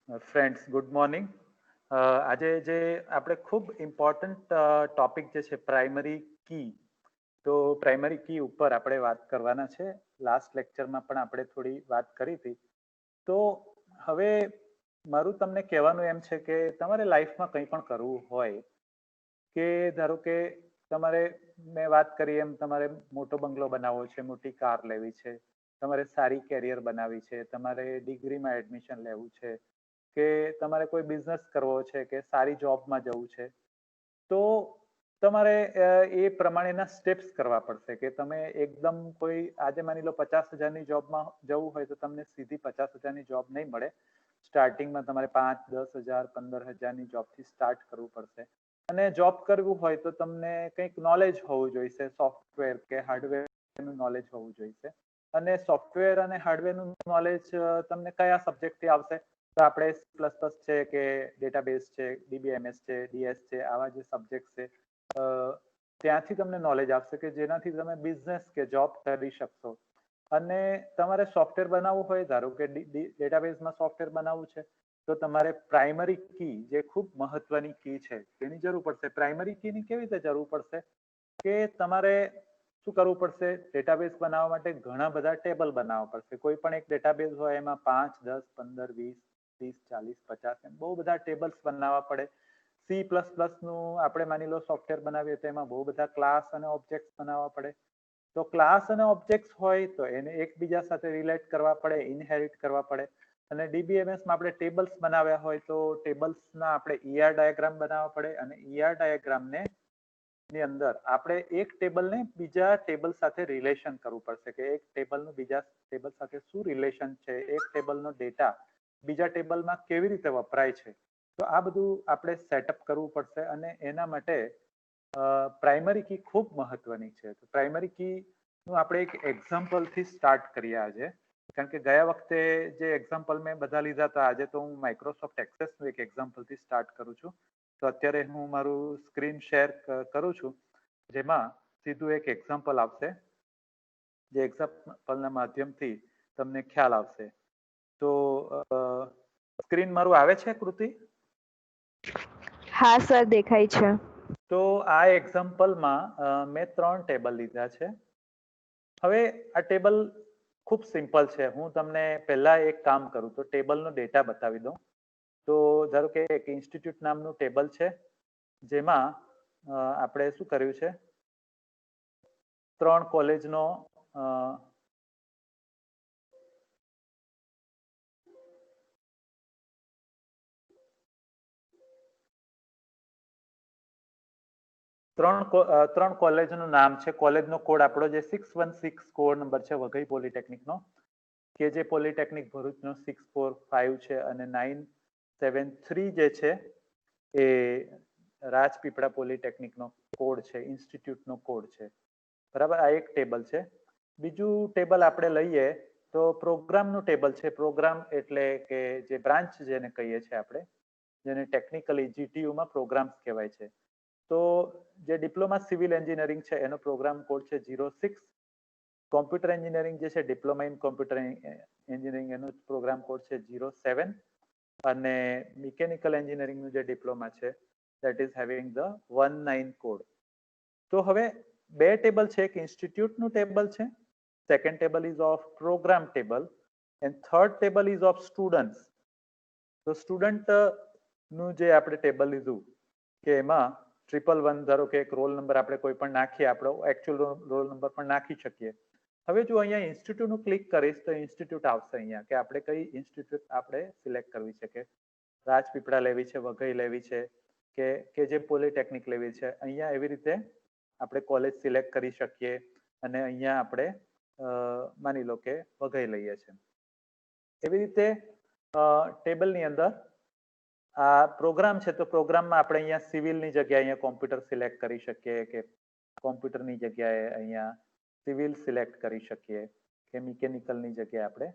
Friends good morning. આજે જે આપણે ખૂબ ઇમ્પોર્ટન્ટ ટોપિક જે છે પ્રાઇમરી કી, તો પ્રાઇમરી કી ઉપર આપણે વાત કરવાના છે. લાસ્ટ લેક્ચરમાં પણ આપણે થોડી વાત કરી હતી. તો હવે મારું તમને કહેવાનું એમ છે કે તમારે લાઈફમાં કંઈ પણ કરવું હોય કે ધારો કે તમારે, મેં વાત કરી એમ, તમારે મોટો બંગલો બનાવવો છે, મોટી કાર લેવી છે, તમારે સારી કેરિયર બનાવવી છે, તમારે ડિગ્રીમાં એડમિશન લેવું છે, કે તમારે કોઈ બિઝનેસ કરવો છે કે સારી જોબમાં જવું છે, તો તમારે એ પ્રમાણેના સ્ટેપ્સ કરવા પડશે. કે તમે એકદમ કોઈ આજે માની લો 50,000ની જોબમાં જવું હોય તો તમને સીધી 50,000ની જોબ નહીં મળે. સ્ટાર્ટિંગમાં તમારે 5, 10,000, 15,000ની જોબથી સ્ટાર્ટ કરવું પડશે. અને જોબ કરવું હોય તો તમને કંઈક નોલેજ હોવું જોઈશે, સોફ્ટવેર કે હાર્ડવેરનું નોલેજ હોવું જોઈશે. અને સોફ્ટવેર અને હાર્ડવેરનું નોલેજ તમને કયા સબ્જેક્ટથી આવશે? તો આપણે પ્લસ છે કે ડેટાબેઝ છે, ડીબીએમએસ છે, ડીએસ છે, આવા જે સબ્જેક્ટ છે, ત્યાંથી તમને નોલેજ આપશે કે જેનાથી તમે બિઝનેસ કે જોબ કરી શકશો. અને તમારે સોફ્ટવેર બનાવવું હોય, ધારો કે ડેટાબેઝમાં સોફ્ટવેર બનાવવું છે, તો તમારે પ્રાઇમરી કી, જે ખૂબ મહત્વની કી છે, તેની જરૂર પડશે. પ્રાઇમરી કીની કેવી રીતે જરૂર પડશે? કે તમારે શું કરવું પડશે? ડેટાબેઝ બનાવવા માટે ઘણા બધા ટેબલ બનાવવા પડશે. કોઈ પણ એક ડેટાબેઝ હોય એમાં 5, 10, 15, 20, 30, 40, 50 એમ બહુ બધા ટેબલ્સ બનાવવા પડે. C++નું આપણે માની લો સોફ્ટવેર બનાવીએ તો એમાં બહુ બધા ક્લાસ અને ઓબ્જેક્ટ બનાવવા પડે. તો ક્લાસ અને ઓબ્જેક્ટ હોય તો એને એકબીજા સાથે રિલેટ કરવા પડે, ઇનહેરિટ કરવા પડે. અને ડીબીએમએસમાં આપણે ટેબલ્સ બનાવ્યા હોય તો ટેબલ્સના આપણે ER ડાયાગ્રામ બનાવવા પડે. અને ER ડાયાગ્રામને ની અંદર આપણે એક ટેબલને બીજા ટેબલ સાથે રિલેશન કરવું પડશે કે એક ટેબલનું બીજા ટેબલ સાથે શું રિલેશન છે, એક ટેબલનો ડેટા બીજા ટેબલમાં કેવી રીતે વપરાય છે. તો આ બધું આપણે સેટઅપ કરવું પડશે. અને એના માટે પ્રાઇમરી કી ખૂબ મહત્વની છે. તો પ્રાઇમરી કી નું આપણે એક એક્ઝામ્પલથી સ્ટાર્ટ કરીએ આજે. કારણ કે ગયા વખતે જે એક્ઝામ્પલ મેં બધા લીધા હતા, આજે તો હું માઇક્રોસોફ્ટ એક્સેસનું એક એક્ઝામ્પલથી સ્ટાર્ટ કરું છું. તો અત્યારે હું મારું સ્ક્રીન શેર કરું છું, જેમાં સીધું એક એક્ઝામ્પલ આવશે, જે એક્ઝામ્પલના માધ્યમથી તમને ખ્યાલ આવશે. તો સ્ક્રીન મારું આવે છે, કૃતિ? હા સર, દેખાય છે. તો આ એક્ઝામ્પલમાં મેં 3 ટેબલ લીધા છે. હવે આ ટેબલ ખૂબ સિમ્પલ છે. હું તમને પહેલા એક કામ કરું તો ટેબલનો ડેટા બતાવી દઉં. તો ધારો કે એક ઇન્સ્ટિટ્યૂટ નામનું ટેબલ છે, જેમાં આપણે શું કર્યું છે, 3 કોલેજનો ત્રણ કોલેજનું નામ છે. કોલેજનો કોડ આપણો જે 616 કોડ નંબર છે વઘઈ પોલિટેકનિકનો, કે જે પોલિટેકનિક ભરૂચનો 645 છે, અને 973 જે છે એ રાજપીપળા પોલિટેકનિકનો કોડ છે, ઇન્સ્ટિટ્યૂટનો કોડ છે. બરાબર, આ એક ટેબલ છે. બીજું ટેબલ આપણે લઈએ તો પ્રોગ્રામનું ટેબલ છે. પ્રોગ્રામ એટલે કે જે બ્રાન્ચ જેને કહીએ છીએ આપણે, જેને ટેકનિકલી જીટીયુમાં પ્રોગ્રામ્સ કહેવાય છે. તો જે ડિપ્લોમા સિવિલ એન્જિનિયરિંગ છે એનો પ્રોગ્રામ કોડ છે 06. કોમ્પ્યુટર એન્જિનિયરિંગ જે છે, ડિપ્લોમા ઇન કોમ્પ્યુટર એન્જિનિયરિંગ, એનો પ્રોગ્રામ કોડ છે 07. અને મિકેનિકલ એન્જિનિયરિંગનું જે ડિપ્લોમા છે, that is having the 19 code. તો હવે બે ટેબલ છે. એક ઇન્સ્ટિટ્યૂટનું ટેબલ છે, second table is of program table, and third table is of students. તો સ્ટુડન્ટ નું જે આપણે ટેબલ લીધું કે એમાં 111, ધારો કે એક રોલ નંબર આપણે કોઈ પણ નાખીએ, આપણો એકચ્યુઅલ રોલ નંબર પણ નાખી શકીએ. હવે જો અહીંયા ઇન્સ્ટિટ્યૂટનું ક્લિક કરીશ તો ઇન્સ્ટિટ્યૂટ આવશે અહીંયા, કે આપણે કઈ ઇન્સ્ટિટ્યૂટ આપણે સિલેક્ટ કરવી છે, કે રાજપીપળા લેવી છે, વઘઈ લેવી છે, કે જે પોલિટેકનિક લેવી છે. અહીંયા એવી રીતે આપણે કોલેજ સિલેક્ટ કરી શકીએ. અને અહીંયા આપણે માની લો કે વઘઈ લઈએ છીએ. એવી રીતે ટેબલની અંદર આ પ્રોગ્રામ છે, તો પ્રોગ્રામમાં આપણે અહીંયા સિવિલની જગ્યાએ અહીંયા કોમ્પ્યુટર સિલેક્ટ કરી શકીએ, કે કોમ્પ્યુટરની જગ્યાએ અહીંયા સિવિલ સિલેક્ટ કરી શકીએ, કે મિકેનિકલની જગ્યાએ આપણે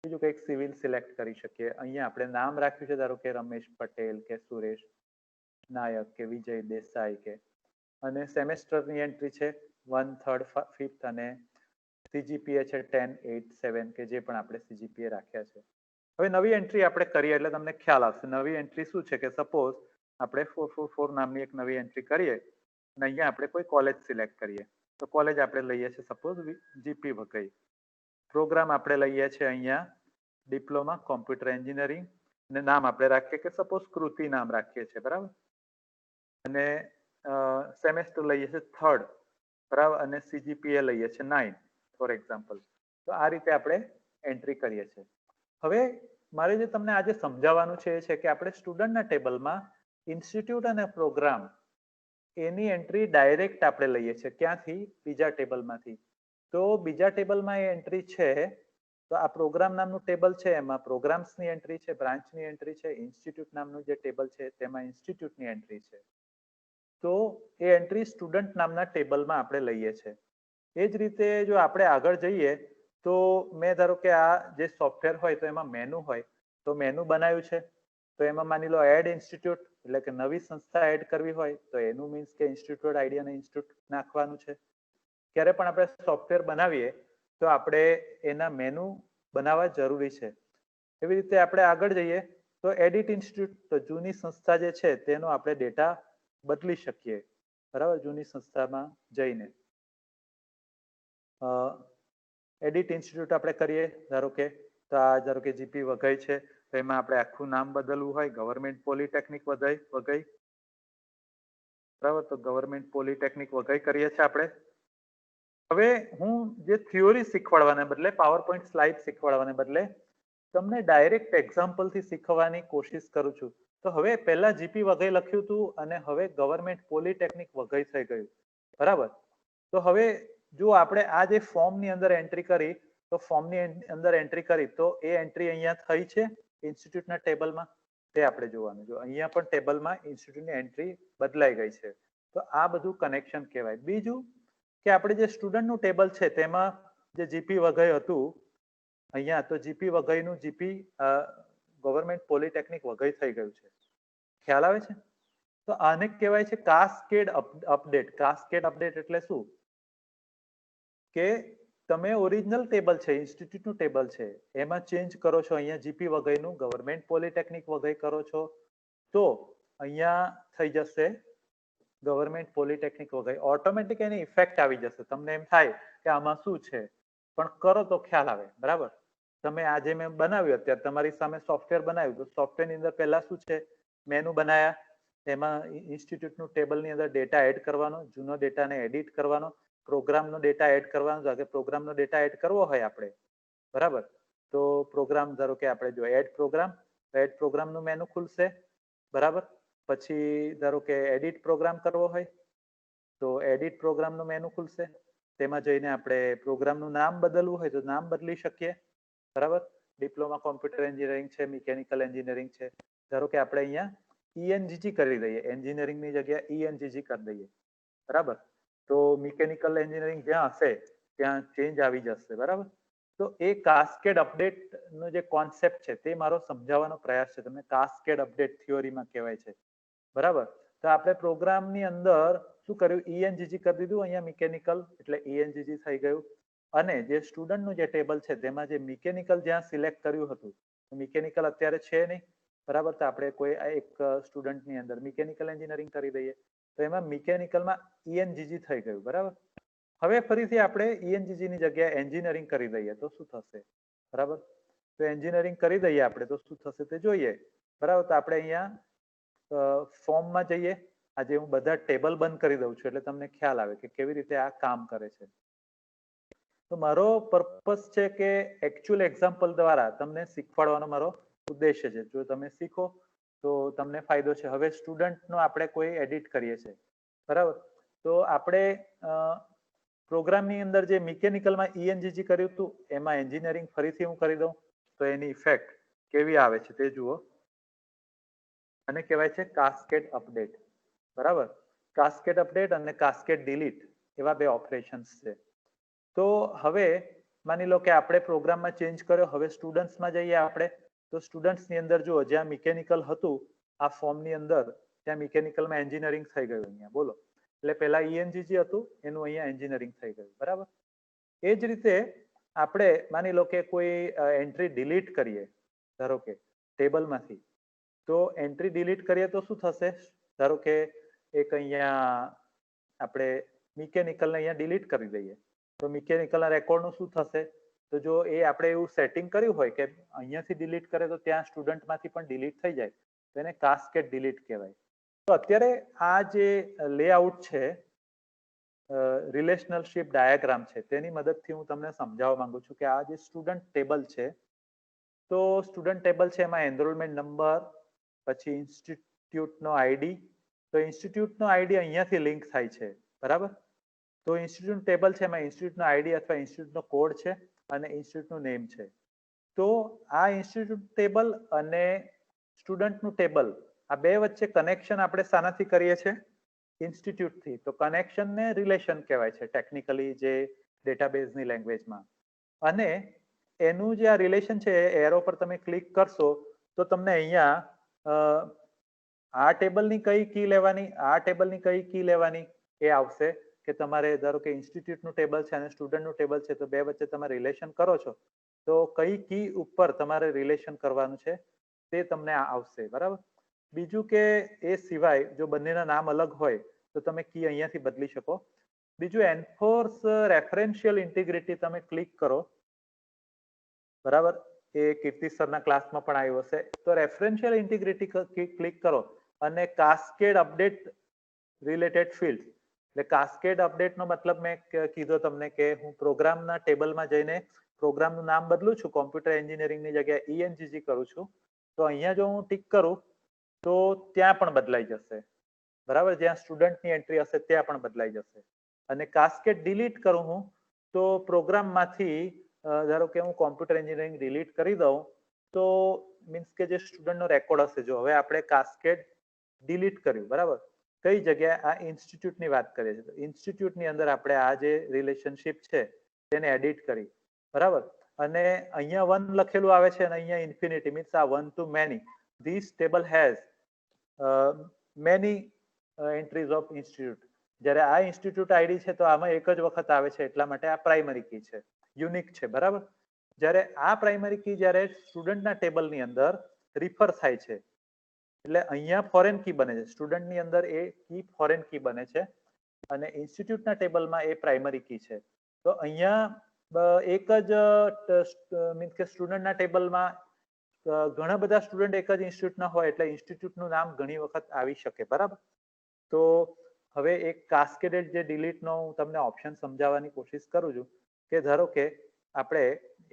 બીજું કંઈક સિવિલ સિલેક્ટ કરી શકીએ. અહીંયા આપણે નામ રાખ્યું છે, ધારો કે રમેશ પટેલ, કે સુરેશ નાયક, કે વિજય દેસાઈ, કે અને સેમેસ્ટરની એન્ટ્રી છે 1, 3, 5, અને સીજીપીએ છે 10, 8, 7, કે જે પણ આપણે સીજીપીએ રાખ્યા છે. હવે નવી એન્ટ્રી આપણે કરીએ એટલે તમને ખ્યાલ આવશે. નવી એન્ટ્રી શું છે કે સપોઝ આપણે 444 નામની એક નવી એન્ટ્રી કરીએ અને અહીંયા આપણે કોઈ કોલેજ સિલેક્ટ કરીએ. તો કોલેજ આપણે લઈએ છીએ સપોઝ જીપી વઘઈ. પ્રોગ્રામ આપણે લઈએ છીએ અહીંયા ડિપ્લોમા કોમ્પ્યુટર એન્જિનિયરિંગ અને નામ આપણે રાખીએ કે સપોઝ કૃતિ નામ રાખીએ છીએ, બરાબર. અને સેમેસ્ટર લઈએ છીએ 3rd, બરાબર, અને સીજીપીએ લઈએ છીએ 9 ફોર એક્ઝામ્પલ. તો આ રીતે આપણે એન્ટ્રી કરીએ છીએ. હવે મારે જે તમને આજે સમજાવવાનું છે એ છે કે આપણે સ્ટુડન્ટના ટેબલમાં ઇન્સ્ટિટ્યૂટ અને પ્રોગ્રામ એની એન્ટ્રી ડાયરેક્ટ આપણે લઈએ છીએ. ક્યાંથી? બીજા ટેબલમાંથી. તો બીજા ટેબલમાં એ એન્ટ્રી છે તો આ પ્રોગ્રામ નામનું ટેબલ છે એમાં પ્રોગ્રામ્સની એન્ટ્રી છે, બ્રાન્ચની એન્ટ્રી છે, ઇન્સ્ટિટ્યૂટ નામનું જે ટેબલ છે તેમાં ઇન્સ્ટિટ્યૂટની એન્ટ્રી છે. તો એ એન્ટ્રી સ્ટુડન્ટ નામના ટેબલમાં આપણે લઈએ છીએ. એ જ રીતે જો આપણે આગળ જઈએ તો મેં ધારો કે આ જે સોફ્ટવેર હોય તો એમાં મેનુ હોય તો મેનુ બનાવ્યું છે. તો એમાં માની લો એડ ઇન્સ્ટિટ્યૂટ એટલે કે નવી સંસ્થા એડ કરવી હોય તો એનું મીન્સ કે ઇન્સ્ટિટ્યૂટ આઈડી અને ઇન્સ્ટિટ્યૂટ નાખવાનું છે. ક્યારે પણ આપણે સોફ્ટવેર બનાવીએ તો આપણે એના મેનુ બનાવવા જરૂરી છે. એવી રીતે આપણે આગળ જઈએ તો એડિટ ઇન્સ્ટિટ્યૂટ, તો જૂની સંસ્થા જે છે તેનો આપણે ડેટા બદલી શકીએ, બરાબર, જૂની સંસ્થામાં જઈને. એડિટ ઇન્સ્ટિટ્યૂટ આપણે કરીએ ધારો કે જીપી વઘઈ છે તો એમાં આપણે આખું નામ બદલવું હોય ગવર્મેન્ટ પોલિટેકનિક વઘઈ, બરાબર. તો ગવર્મેન્ટ પોલિટેકનિક વઘઈ કરીએ છીએ આપણે. હવે હું જે થિયોરી શીખવાડવાને બદલે પાવરપોઈન્ટ સ્લાઇડ શીખવાડવાને બદલે તમને ડાયરેક્ટ એક્ઝામ્પલથી શીખવવાની કોશિશ કરું છું. તો હવે પહેલા જીપી વઘઈ લખ્યું હતું અને હવે ગવર્મેન્ટ પોલિટેકનિક વઘઈ થઈ ગયું, બરાબર. તો હવે જો આપણે આ જે ફોર્મની અંદર એન્ટ્રી કરી તો ફોર્મની અંદર એન્ટ્રી કરી તો એ એન્ટ્રી અહીંયા થઈ છે ઇન્સ્ટિટ્યૂટના ટેબલમાં, તે આપણે જોવાનું. જો અહીંયા પણ ટેબલમાં ઇન્સ્ટિટ્યૂટની એન્ટ્રી બદલાઈ ગઈ છે. તો આ બધું કનેક્શન કહેવાય. બીજું કે આપણે જે સ્ટુડન્ટનું ટેબલ છે તેમાં જે જીપી વઘઈ હતું અહીંયા, તો જીપી વઘઈનું જીપી ગવર્મેન્ટ પોલિટેકનિક વઘઈ થઈ ગયું છે. ખ્યાલ આવે છે? તો આને કહેવાય છે કાસ્કેડ અપડેટ. કાસ્કેડ અપડેટ એટલે શું કે તમે ઓરિજિનલ ટેબલ છે ઇન્સ્ટિટ્યૂટનું ટેબલ છે એમાં ચેન્જ કરો છો. અહીંયા જીપી વઘઈનું ગવર્મેન્ટ પોલિટેકનિક વઘઈ કરો છો તો અહીંયા થઈ જશે ગવર્મેન્ટ પોલિટેકનિક વઘઈ. ઓટોમેટિક એની ઇફેક્ટ આવી જશે. તમને એમ થાય કે આમાં શું છે પણ કરો તો ખ્યાલ આવે, બરાબર. તમે આજે મેં બનાવ્યું અત્યારે તમારી સામે સોફ્ટવેર બનાવ્યું તો સોફ્ટવેરની અંદર પહેલા શું છે મેનુ બનાયા, એમાં ઇન્સ્ટિટ્યૂટનું ટેબલની અંદર ડેટા એડ કરવાનો, જૂનો ડેટાને એડિટ કરવાનો, પ્રોગ્રામનો ડેટા એડ કરવાનો. કે પ્રોગ્રામનો ડેટા એડ કરવો હોય આપણે, બરાબર, તો પ્રોગ્રામ ધારો કે આપણે જો એડ પ્રોગ્રામનું મેનુ ખુલશે, બરાબર. પછી ધારો કે એડિટ પ્રોગ્રામ કરવો હોય તો એડિટ પ્રોગ્રામનું મેનુ ખુલશે. તેમાં જઈને આપણે પ્રોગ્રામનું નામ બદલવું હોય તો નામ બદલી શકીએ, બરાબર. ડિપ્લોમા કોમ્પ્યુટર એન્જિનિયરિંગ છે, મિકેનિકલ એન્જિનિયરિંગ છે. ધારો કે આપણે અહીંયા ઈએનજીજી કરી દઈએ, એન્જિનિયરિંગની જગ્યાએ ઈએનજીજી કરી દઈએ, બરાબર. તો મિકેનિકલ એન્જિનિયરિંગ જ્યાં હશે ત્યાં ચેન્જ આવી જશે, બરાબર. તો એ કાસ્કેડ અપડેટ નો જે કોન્સેપ્ટ છે તે મારો સમજાવવાનો પ્રયાસ છે તમને. કાસ્કેડ અપડેટ થિયોરીમાં કહેવાય છે, બરાબર. તો આપણે પ્રોગ્રામની અંદર શું કર્યું, ઈએનજીજી કરી દીધું અહીંયા મિકેનિકલ એટલે ઈએનજીજી થઈ ગયું. અને જે સ્ટુડન્ટનું જે ટેબલ છે તેમાં જે મિકેનિકલ જ્યાં સિલેક્ટ કર્યું હતું મિકેનિકલ અત્યારે છે નહીં, બરાબર. તો આપણે કોઈ એક સ્ટુડન્ટની અંદર મિકેનિકલ એન્જિનિયરિંગ કરી દઈએ તો એમાં મિકેનિકલમાં ઈએનજીજી થઈ ગયું, બરાબર. હવે ફરીથી આપણે ઈએનજીજી ની જગ્યાએ એન્જિનિયરિંગ કરી દઈએ તો શું થશે, બરાબર. તો એન્જિનિયરિંગ કરી દઈએ આપણે તો શું થશે તે જોઈએ, બરાબર. તો આપણે અહીંયા ફોર્મમાં જઈએ. આજે હું બધા ટેબલ બંધ કરી દઉં છું એટલે તમને ખ્યાલ આવે કે કેવી રીતે આ કામ કરે છે. તો મારો પર્પસ છે કે એકચ્યુઅલ એક્ઝામ્પલ દ્વારા તમને શીખવાડવાનો મારો ઉદ્દેશ્ય છે. જો તમે શીખો તો તમને ફાયદો છે. હવે સ્ટુડન્ટનો આપણે કોઈ એડિટ કરીએ છીએ, બરાબર. તો આપણે પ્રોગ્રામની અંદર જે મિકેનિકલમાં ઈએનજીજી કર્યું હતું એમાં એન્જિનિયરિંગ ફરીથી હું કરી દઉં તો એની ઇફેક્ટ કેવી આવે છે તે જુઓ. અને કહેવાય છે કાસ્કેડ અપડેટ, બરાબર. કાસ્કેડ અપડેટ અને કાસ્કેડ ડિલીટ એવા બે ઓપરેશન્સ છે. તો હવે માની લો કે આપણે પ્રોગ્રામમાં ચેન્જ કર્યો. હવે સ્ટુડન્ટ્સમાં જઈએ આપણે તો સ્ટુડન્ટ્સની અંદર જુઓ જ્યાં મિકેનિકલ હતું આ ફોર્મની અંદર ત્યાં મિકેનિકલમાં એન્જિનિયરિંગ થઈ ગયું અહીંયા, બોલો. એટલે પહેલા ઈએનજીજી હતું એનું અહીંયા એન્જિનિયરિંગ થઈ ગયું, બરાબર. એ જ રીતે આપણે માની લો કે કોઈ એન્ટ્રી ડિલીટ કરીએ ધારો કે ટેબલમાંથી, તો એન્ટ્રી ડિલીટ કરીએ તો શું થશે? ધારો કે એક અહીંયા આપણે મિકેનિકલને અહીંયા ડિલીટ કરી દઈએ, તો મિકેનિકલના રેકોર્ડનું શું થશે? તો જો એ આપણે એવું સેટિંગ કર્યું હોય કે અહીંયાથી ડિલીટ કરે તો ત્યાં સ્ટુડન્ટમાંથી પણ ડિલીટ થઈ જાય, તો એને કાસ્કેડ ડિલીટ કહેવાય. તો અત્યારે આ જે લેઆઉટ છે, રિલેશનલશીપ ડાયાગ્રામ છે, તેની મદદથી હું તમને સમજાવવા માંગુ છું કે આ જે સ્ટુડન્ટ ટેબલ છે, તો સ્ટુડન્ટ ટેબલ છે એમાં એનરોલમેન્ટ નંબર, પછી ઇન્સ્ટિટ્યૂટનો આઈડી, તો ઇન્સ્ટિટ્યૂટનો આઈડી અહીંયાથી લિંક થાય છે, બરાબર? તો ઇન્સ્ટિટ્યૂટ ટેબલ છે એમાં ઇન્સ્ટિટ્યૂટનો આઈડી અથવા ઇન્સ્ટિટ્યૂટનો કોડ છે અને ઇન્સ્ટિટ્યૂટનું નેમ છે. તો આ ઇન્સ્ટિટ્યૂટ ટેબલ અને સ્ટુડન્ટનું ટેબલ, આ બે વચ્ચે કનેક્શન આપણે શાનાથી કરીએ છીએ? ઇન્સ્ટિટ્યૂટથી. તો કનેક્શનને રિલેશન કહેવાય છે ટેકનિકલી, જે ડેટાબેઝની લેંગ્વેજમાં. અને એનું જે આ રિલેશન છે, એરો પર તમે ક્લિક કરશો તો તમને અહીંયા આ ટેબલની કઈ કી લેવાની, આ ટેબલની કઈ કી લેવાની એ આવશે. કે તમારે ધારો કે ઇન્સ્ટિટ્યૂટનું ટેબલ છે અને સ્ટુડન્ટનું ટેબલ છે, તો બે વચ્ચે તમે રિલેશન કરો છો, તો કઈ કી ઉપર તમારે રિલેશન કરવાનું છે તે તમને આવશે, બરાબર? બીજું કે એ સિવાય જો બંનેના નામ અલગ હોય તો તમે કી અહીંયાથી બદલી શકો. બીજું, એન્ફોર્સ રેફરન્શિયલ ઇન્ટિગ્રિટી તમે ક્લિક કરો, બરાબર? એ કીર્તિ સરના ક્લાસમાં પણ આવ્યું હશે. તો રેફરન્શિયલ ઇન્ટિગ્રિટી ક્લિક કરો અને કાસ્કેડ અપડેટ રિલેટેડ ફિલ્ડ, એટલે કાસ્કેડ અપડેટનો મતલબ મેં કીધો તમને કે હું પ્રોગ્રામના ટેબલમાં જઈને પ્રોગ્રામનું નામ બદલું છું, કોમ્પ્યુટર એન્જિનિયરિંગની જગ્યાએ ENGG કરું છું, તો અહીંયા જો હું ટિક કરું તો ત્યાં પણ બદલાઈ જશે, બરાબર? જ્યાં સ્ટુડન્ટની એન્ટ્રી હશે ત્યાં પણ બદલાઈ જશે. અને કાસ્કેડ ડિલીટ કરું હું તો પ્રોગ્રામમાંથી ધારો કે હું કોમ્પ્યુટર એન્જિનિયરિંગ ડિલીટ કરી દઉં, તો મીન્સ કે જે સ્ટુડન્ટનો રેકોર્ડ હશે, જો હવે આપણે કાસ્કેડ ડિલીટ કર્યું, બરાબર? કઈ જગ્યાએ? આ ઇન્સ્ટિટ્યૂટની વાત કરીએ છીએ, તો ઇન્સ્ટિટ્યૂટની અંદર આપણે આ જે રિલેશનશિપ છે તેને એડિટ કરી, બરાબર? અને અહીંયા 1 લખેલું આવે છે અને અહીંયા ઇન્ફિનિટી, મીન્સ આ 1 to many. This table has many entries of institute. જ્યારે આ ઇન્સ્ટિટ્યૂટ આઈડી છે તો આમાં એક જ વખત આવે છે, એટલા માટે આ પ્રાઇમરી કી છે, યુનિક છે, બરાબર? જ્યારે આ પ્રાઇમરી કી જ્યારે સ્ટુડન્ટના ટેબલની અંદર રિફર થાય છે, એટલે અહીંયા ફોરેન કી બને છે, સ્ટુડન્ટની અંદર એ કી ફોરેન કી બને છે અને ઇન્સ્ટિટ્યૂટના ટેબલમાં એ પ્રાઇમરી કી છે. તો અહીંયા એક જ મીન્સ કે સ્ટુડન્ટના ટેબલમાં ઘણા બધા સ્ટુડન્ટ એક જ ઇન્સ્ટિટ્યૂટના હોય એટલે ઇન્સ્ટિટ્યૂટનું નામ ઘણી વખત આવી શકે, બરાબર? તો હવે એક કાસ્કેડેડ જે ડિલીટનો હું તમને ઓપ્શન સમજાવવાની કોશિશ કરું છું કે ધારો કે આપણે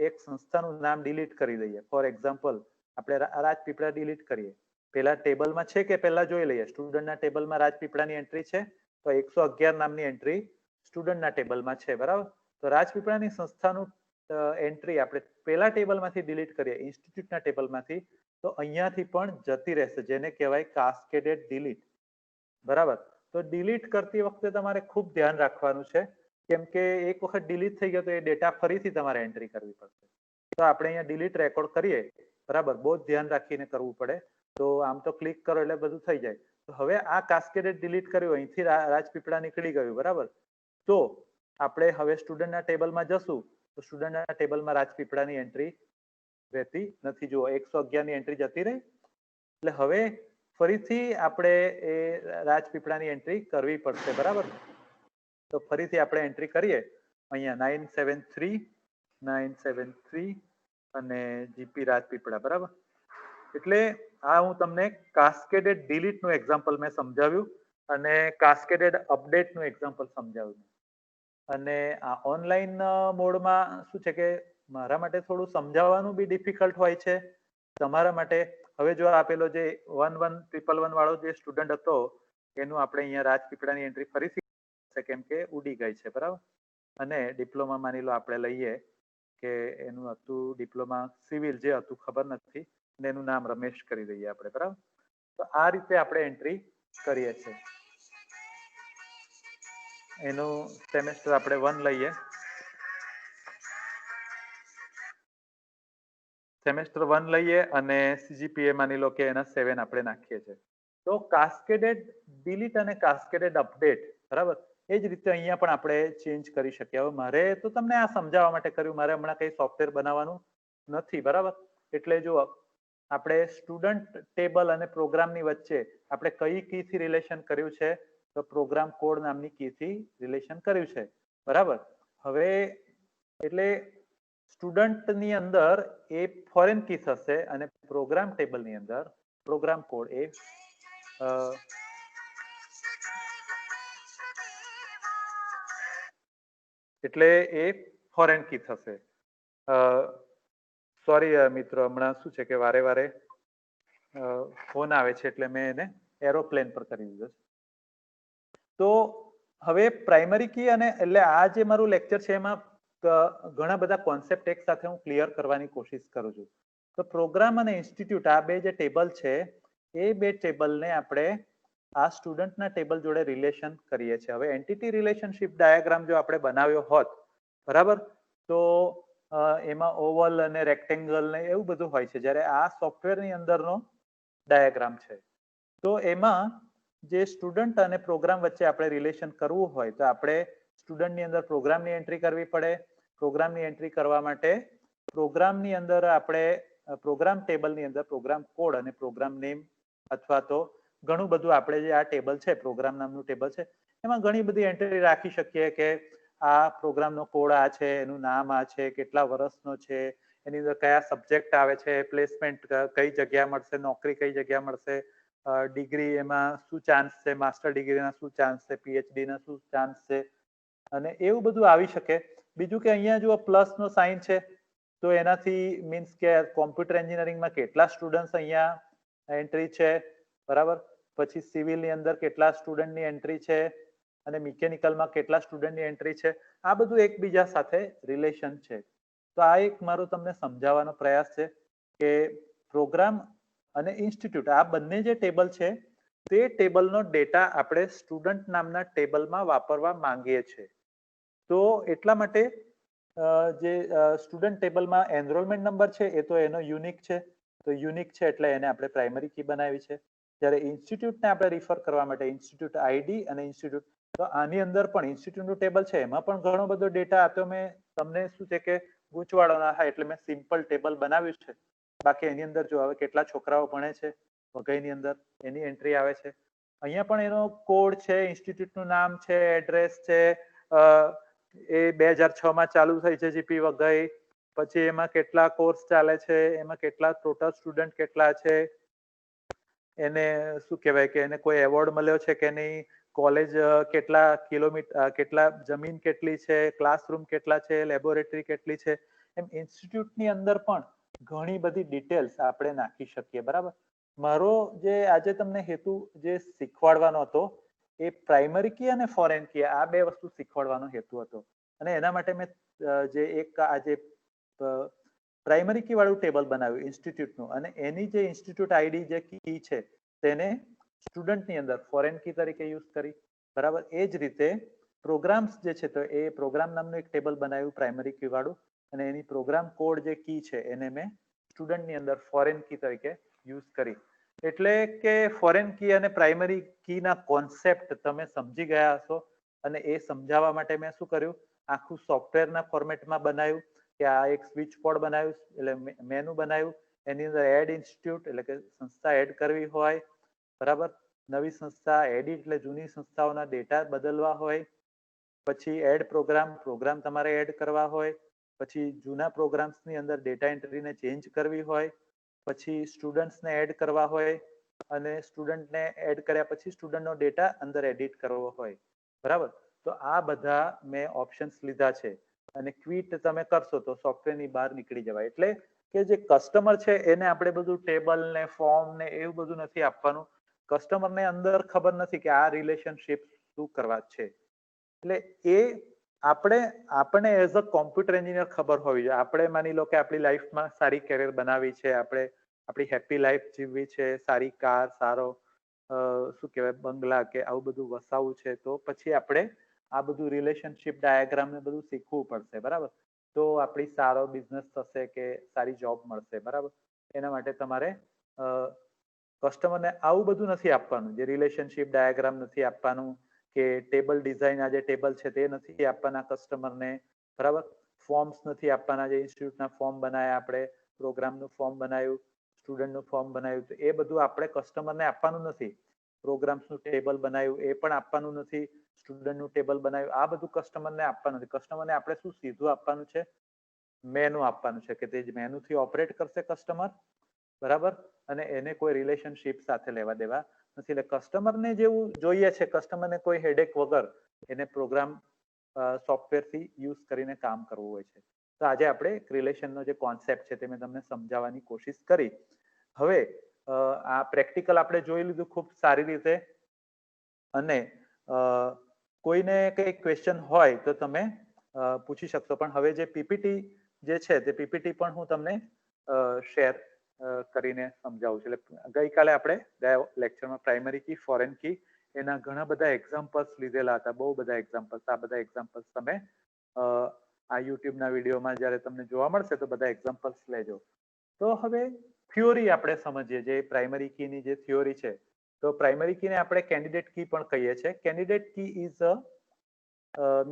એક સંસ્થાનું નામ ડિલીટ કરી દઈએ. ફોર એક્ઝામ્પલ, આપણે રાજપીપળા ડિલીટ કરીએ. પેલા ટેબલમાં છે કે પહેલા જોઈ લઈએ. સ્ટુડન્ટના ટેબલમાં રાજપીપળાની એન્ટ્રી છે, તો 111 નામની એન્ટ્રી સ્ટુડન્ટના ટેબલમાં છે, બરાબર? તો રાજપીપળાની સંસ્થાનું એન્ટ્રી આપણે પેલા ટેબલમાંથી ડિલીટ કરીએ, ઇન્સ્ટિટ્યૂટના ટેબલમાંથી, તો અહીંયાથી પણ જતી રહેશે, જેને કહેવાય કાસ્કેડેડ ડિલીટ, બરાબર? તો ડિલીટ કરતી વખતે તમારે ખૂબ ધ્યાન રાખવાનું છે, કેમ કે એક વખત ડિલીટ થઈ ગયો તો એ ડેટા ફરીથી તમારે એન્ટ્રી કરવી પડશે. તો આપણે અહીંયા ડિલીટ રેકોર્ડ કરીએ, બરાબર? બહુ જ ધ્યાન રાખીને કરવું પડે. તો આમ તો ક્લિક કરો એટલે બધું થઈ જાય. તો હવે આ કાસ્કેડેડ ડિલીટ કર્યું, અહીંથી રાજપીપળા નીકળી ગયું, બરાબર? તો આપણે હવે સ્ટુડન્ટના ટેબલમાં જશું તો સ્ટુડન્ટના ટેબલમાં રાજપીપળાની એન્ટ્રી રહેતી નથી. જુઓ, 111ની એન્ટ્રી જતી રહી. એટલે હવે ફરીથી આપણે એ રાજપીપળાની એન્ટ્રી કરવી પડશે, બરાબર? તો ફરીથી આપણે એન્ટ્રી કરીએ અહીંયા 973 અને જીપી રાજપીપળા, બરાબર? એટલે આ હું તમને કાસ્કેડેડ ડિલીટનું એક્ઝામ્પલ મેં સમજાવ્યું અને કાસ્કેડેડ અપડેટનું એક્ઝામ્પલ સમજાવ્યું. અને આ ઓનલાઈન મોડમાં શું છે કે મારા માટે થોડું સમજાવવાનું બી ડિફિકલ્ટ હોય છે, તમારા માટે. હવે જો આપેલો જે 11111 વાળો જે સ્ટુડન્ટ હતો એનું આપણે અહીંયા રાજપીપળાની એન્ટ્રી ફરીથી કેમ કે ઉડી ગઈ છે, બરાબર? અને ડિપ્લોમા માની લો આપણે લઈએ કે એનું હતું ડિપ્લોમા સિવિલ જે હતું ખબર નથી, અને એનું નામ રમેશ કરી દઈએ આપણે, બરાબર? તો આ રીતે આપણે એન્ટ્રી કરીએ છીએ. એનું સેમેસ્ટર આપણે 1 લઈએ, સેમેસ્ટર 1 લઈએ અને CGPA માની લો કે એના 7 આપણે નાખીએ છીએ. તો કાસ્કેડેડ ડિલીટ અને કાસ્કેડેડ અપડેટ, બરાબર? એ જ રીતે અહીંયા પણ આપણે ચેન્જ કરી શકીએ. હવે મારે તો તમને આ સમજાવવા માટે કર્યું, મારે હમણાં કઈ સોફ્ટવેર બનાવવાનું નથી, બરાબર? એટલે જો આપણે સ્ટુડન્ટ ટેબલ અને પ્રોગ્રામની વચ્ચે આપણે કઈ કી થી રિલેશન કર્યું છે? તો પ્રોગ્રામ કોડ નામની કી થી રિલેશન કર્યું છે, બરાબર. હવે એટલે સ્ટુડન્ટની અંદર એ ફોરેન કી થશે અને પ્રોગ્રામ ટેબલની અંદર પ્રોગ્રામ કોડ એ એટલે એ ફોરેન કી થશે. સોરી મિત્રો, હમણાં શું છે કે વારે વારે ફોન આવે છે એટલે મેં એને એરોપ્લેન પર કરી દીધો છે. તો હવે પ્રાઇમરી કી અને એટલે આ જે મારું લેક્ચર છે એમાં ઘણા બધા કોન્સેપ્ટ એક સાથે હું ક્લિયર કરવાની કોશિશ કરું છું. તો પ્રોગ્રામ અને ઇન્સ્ટિટ્યૂટ આ બે જે ટેબલ છે એ બે ટેબલને આપણે આ સ્ટુડન્ટના ટેબલ જોડે રિલેશન કરીએ છીએ. હવે એન્ટિટી રિલેશનશિપ ડાયાગ્રામ જો આપણે બનાવ્યો હોત, બરાબર, તો એમાં ઓવલ અને રેક્ટેંગલ ને એવું બધું હોય છે, જ્યારે આ સોફ્ટવેરની અંદરનો ડાયાગ્રામ છે. તો એમાં જે સ્ટુડન્ટ અને પ્રોગ્રામ વચ્ચે આપણે રિલેશન કરવું હોય તો આપણે સ્ટુડન્ટની અંદર પ્રોગ્રામની એન્ટ્રી કરવી પડે. પ્રોગ્રામની એન્ટ્રી કરવા માટે પ્રોગ્રામની અંદર આપણે પ્રોગ્રામ ટેબલની અંદર પ્રોગ્રામ કોડ અને પ્રોગ્રામ નેમ અથવા તો ઘણું બધું આપણે જે આ ટેબલ છે પ્રોગ્રામ નામનું ટેબલ છે એમાં ઘણી બધી એન્ટ્રી રાખી શકીએ કે આ પ્રોગ્રામનો કોડ આ છે, એનું નામ આ છે, કેટલા વર્ષનો છે, એની અંદર કયા સબ્જેક્ટ આવે છે, પ્લેસમેન્ટ કઈ જગ્યા મળશે, નોકરી કઈ જગ્યા મળશે, ડિગ્રી એમાં શું ચાન્સ છે, માસ્ટર ડિગ્રીના શું ચાન્સ છે, પીએચડી ના શું ચાન્સ છે, અને એવું બધું આવી શકે. બીજું કે અહીંયા જો પ્લસ નો સાઇન છે તો એનાથી મીન્સ કે કોમ્પ્યુટર એન્જિનિયરિંગમાં કેટલા સ્ટુડન્ટ્સ અહીંયા એન્ટ્રી છે, બરાબર. પછી સિવિલની અંદર કેટલા સ્ટુડન્ટની એન્ટ્રી છે અને મિકેનિકલમાં કેટલા સ્ટુડન્ટની એન્ટ્રી છે. આ બધું એકબીજા સાથે રિલેશન છે. તો આ એક મારો તમને સમજાવવાનો પ્રયાસ છે કે પ્રોગ્રામ અને ઇન્સ્ટિટ્યૂટ આ બંને જે ટેબલ છે તે ટેબલનો ડેટા આપણે સ્ટુડન્ટ નામના ટેબલમાં વાપરવા માંગીએ છીએ. તો એટલા માટે જે સ્ટુડન્ટ ટેબલમાં એનરોલમેન્ટ નંબર છે એ તો એનો યુનિક છે, તો યુનિક છે એટલે એને આપણે પ્રાઇમરી કી બનાવી છે. જ્યારે ઇન્સ્ટિટ્યૂટને આપણે રિફર કરવા માટે ઇન્સ્ટિટ્યૂટ આઈડી અને ઇન્સ્ટિટ્યૂટ, તો આની અંદર પણ ઇન્સ્ટિટ્યૂટનું ટેબલ છે, એમાં પણ ઘણો બધો ડેટા આપ્યો. મેં તમને શું છે કે ગૂંચવાડો ના થાય એટલે મેં સિમ્પલ ટેબલ બનાવ્યું છે. બાકી એની અંદર જો હવે કેટલા છોકરાઓ ભણે છે વઘઈની અંદર એની એન્ટ્રી આવે છે. અહીંયા પણ એનો કોડ છે, ઇન્સ્ટિટ્યૂટનું નામ છે, એડ્રેસ છે, એ 2006 માં ચાલુ થઈ છે જીપી વઘઈ. પછી એમાં કેટલા કોર્સ ચાલે છે, એમાં કેટલા ટોટલ સ્ટુડન્ટ કેટલા છે, એને શું કહેવાય કે એને કોઈ એવોર્ડ મળ્યો છે કે નહીં, કોલેજ કેટલા કિલોમીટર, કેટલા જમીન કેટલી છે, ક્લાસરૂમ કેટલા છે, લેબોરેટરી કેટલી છે, એમ ઇન્સ્ટિટ્યૂટની અંદર પણ ઘણી બધી ડિટેલ્સ આપણે નાખી શકીએ, બરાબર. મારો જે આજે તમને હેતુ જે શીખવાડવાનો હતો એ પ્રાઇમરી કી અને ફોરેન કી આ બે વસ્તુ શીખવાડવાનો હેતુ હતો. અને એના માટે મેં જે એક આજે પ્રાઇમરી કી વાળું ટેબલ બનાવ્યું ઇન્સ્ટિટ્યૂટનું, અને એની જે ઇન્સ્ટિટ્યૂટ આઈડી જે કી છે તેને સ્ટુડન્ટની અંદર ફોરેન કી તરીકે યુઝ કરી, બરાબર. એ જ રીતે પ્રોગ્રામ્સ જે છે તો એ પ્રોગ્રામ નામનું એક ટેબલ બનાવ્યું પ્રાઇમરી કી વાળું, અને એની પ્રોગ્રામ કોડ જે કી છે એને મેં સ્ટુડન્ટની અંદર ફોરેન કી તરીકે યુઝ કરી. એટલે કે ફોરેન કી અને પ્રાઇમરી કીના કોન્સેપ્ટ તમે સમજી ગયા હશો. અને એ સમજાવવા માટે મેં શું કર્યું, આખું સોફ્ટવેરના ફોર્મેટમાં બનાવ્યું કે આ એક સ્વિચ બોર્ડ બનાવ્યું, એટલે મેનુ બનાવ્યું, એની અંદર એડ ઇન્સ્ટિટ્યૂટ એટલે કે સંસ્થા એડ કરવી હોય, બરાબર. નવી સંસ્થા એડિટ એટલે જૂની સંસ્થાઓના ડેટા બદલવા હોય. પછી એડ પ્રોગ્રામ, પ્રોગ્રામ તમારે એડ કરવા હોય. પછી જૂના પ્રોગ્રામ્સની અંદર ડેટા એન્ટ્રીને ચેન્જ કરવી હોય. પછી સ્ટુડન્ટ્સને એડ કરવા હોય અને સ્ટુડન્ટને એડ કર્યા પછી સ્ટુડન્ટનો ડેટા અંદર એડિટ કરવો હોય, બરાબર. તો આ બધા મેં ઓપ્શન્સ લીધા છે. અને ક્વિટ તમે કરશો તો સોફ્ટવેરની બહાર નીકળી જવાય. એટલે કે જે કસ્ટમર છે એને આપણે બધું ટેબલ ને ફોર્મ ને એવું બધું નથી આપવાનું. કસ્ટમરને અંદર ખબર નથી કે આ રિલેશનશિપ શું કરવા છે. એટલે એ આપણે એઝ અ કોમ્પ્યુટર એન્જિનિયર ખબર હોવી જોઈએ. આપણે માની લો કે આપણી લાઈફમાં સારી કેરિયર બનાવી છે, આપણે આપણી હેપી લાઈફ જીવવી છે, સારી કાર, સારો શું કહેવાય બંગલા કે આવું બધું વસાવવું છે, તો પછી આપણે આ બધું રિલેશનશિપ ડાયાગ્રામ ને બધું શીખવું પડશે, બરાબર. તો આપણી સારો બિઝનેસ થશે કે સારી જોબ મળશે, બરાબર. એના માટે તમારે કસ્ટમરને આવું બધું નથી આપવાનું, જે રિલેશનશિપ ડાયાગ્રામ નથી આપવાનું, કે ટેબલ ડિઝાઇન આ જે ટેબલ છે તે નથી આપવાના કસ્ટમરને, બરાબર. ફોર્મ્સ નથી આપવાના, જે ઇન્સ્ટિટ્યૂટના ફોર્મ બનાવ્યા આપણે, પ્રોગ્રામનું ફોર્મ બનાવ્યું, સ્ટુડન્ટનું ફોર્મ બનાવ્યું તો એ બધું આપણે કસ્ટમરને આપવાનું નથી. પ્રોગ્રામ્સનું ટેબલ બનાવ્યું એ પણ આપવાનું નથી. સ્ટુડન્ટનું ટેબલ બનાવ્યું આ બધું કસ્ટમરને આપવાનું નથી. કસ્ટમરને આપણે શું સીધું આપવાનું છે, મેનુ આપવાનું છે કે તે જ મેનુથી ઓપરેટ કરશે કસ્ટમર, બરાબર, અને એને કોઈ રિલેશનશિપ સાથે લેવા દેવા નથી. એટલે કસ્ટમરને જેવું જોઈએ છે, કસ્ટમરને કોઈ હેડેક વગર એને પ્રોગ્રામ સોફ્ટવેરથી યુઝ કરીને કામ કરવું હોય છે. તો આજે આપણે એક રિલેશનનો જે કોન્સેપ્ટ છે તે મેં તમને સમજાવવાની કોશિશ કરી. હવે આ પ્રેક્ટિકલ આપણે જોઈ લીધું ખૂબ સારી રીતે, અને કોઈને કઈ ક્વેશ્ચન હોય તો તમે પૂછી શકશો. પણ હવે જે પીપીટી જે છે તે પીપીટી પણ હું તમને શેર કરીને સમજાવું છું. એટલે ગઈકાલે આપણે ગયા લેક્ચરમાં પ્રાઇમરી કી, ફોરેન કી એના ઘણા બધા એક્ઝામ્પલ્સ લીધેલા હતા, બહુ બધા એક્ઝામ્પલ્સ. આ બધા એક્ઝામ્પલ્સ તમે આ યુટ્યુબના વિડીયોમાં જ્યારે તમને જોવા મળશે તો બધા એક્ઝામ્પલ્સ લેજો. તો હવે થિયોરી આપણે સમજીએ, જે પ્રાઇમરી કીની જે થિયોરી છે. તો પ્રાઇમરી કીને આપણે કેન્ડિડેટ કી પણ કહીએ છીએ. Candidate key is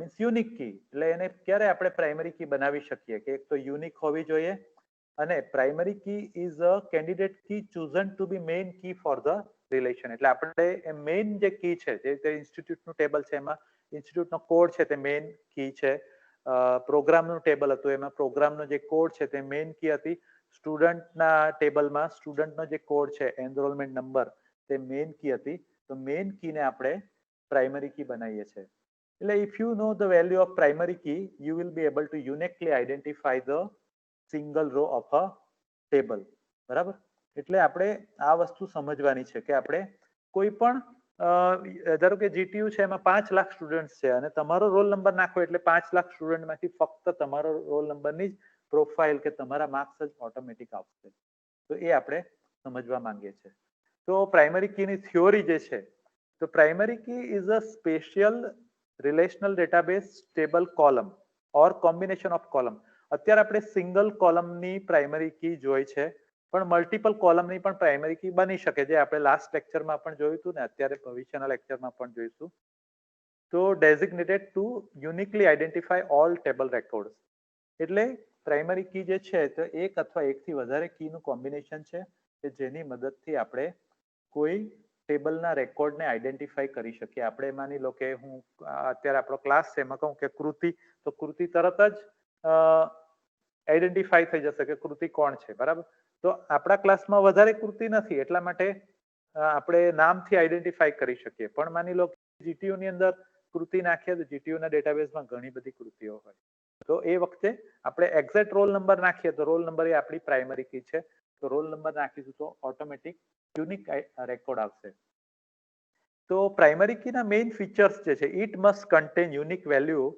means unique key. એટલે એને ક્યારે આપણે પ્રાઇમરી કી બનાવી શકીએ કે એક તો યુનિક હોવી જોઈએ, અને primary key is a candidate key chosen to be main key for the relation. એટલે આપણે મેઇન જે કી છે, જે ઇન્સ્ટિટ્યૂટનું ટેબલ છે એમાં ઇન્સ્ટિટ્યૂટનો કોડ છે તે મેઇન કી છે. પ્રોગ્રામનું ટેબલ હતું એમાં પ્રોગ્રામનો જે કોડ છે તે મેઇન કી હતી. સ્ટુડન્ટના ટેબલમાં સ્ટુડન્ટનો જે કોડ છે, એનરોલમેન્ટ નંબર, તે મેઇન કી હતી. તો મેઇન કીને આપણે પ્રાઇમરી કી બનાવીએ છીએ. એટલે if you know the value of primary key, you will be able to uniquely identify the single row of a table. બરાબર. એટલે આપણે આ વસ્તુ સમજવાની છે કે આપણે કોઈ પણ ધારો કે જીટીયુ છે એમાં 5 લાખ સ્ટુડન્ટ છે અને તમારો રોલ નંબર નાખો એટલે 5 લાખ સ્ટુડન્ટમાંથી ફક્ત તમારો રોલ નંબરની જ પ્રોફાઇલ કે તમારા માર્ક્સ જ ઓટોમેટિક આવશે. તો એ આપણે સમજવા માંગીએ છીએ. તો પ્રાઇમરી કીની થિયોરી જે છે, તો primary key is a special relational database table column or combination of column. અત્યારે આપણે સિંગલ કોલમની પ્રાઇમરી કી જોઈ છે, પણ મલ્ટિપલ કોલમની પણ પ્રાઇમરી કી બની શકે, જે આપણે લાસ્ટ લેક્ચરમાં પણ જોયું હતું ને અત્યારે ભવિષ્યના લેક્ચરમાં પણ જોઈશું. તો designated to uniquely identify all table records. એટલે પ્રાઇમરી કી જે છે તો એક અથવા એકથી વધારે કીનું કોમ્બિનેશન છે કે જેની મદદથી આપણે કોઈ ટેબલના રેકોર્ડને આઈડેન્ટિફાઈ કરી શકીએ. આપણે માની લો કે હું અત્યારે આપણો ક્લાસ છે, એમાં કહું કે કૃતિ, તો કૃતિ તરત જ આઈડેન્ટિફાઈ થઈ જશે કે કૃતિ કોણ છે, બરાબર. તો આપણા ક્લાસમાં વધારે કૃતિ નથી એટલા માટે આપણે નામથી આઈડેન્ટિફાઈ કરી શકીએ. પણ માની લો જીટીયુ ની અંદર કૃતિ નાખીએ તો જીટીયુ ના ડેટાબેઝમાં ઘણી બધી કૃતિઓ હોય. તો એ વખતે આપણે એક્ઝેક્ટ રોલ નંબર નાખીએ તો રોલ નંબર એ આપણી પ્રાઇમરી કી છે. તો રોલ નંબર નાખીશું તો ઓટોમેટિક યુનિક રેકોર્ડ આવશે. તો પ્રાઇમરી કીના મેઇન ફીચર્સ જે છે, it must contain unique value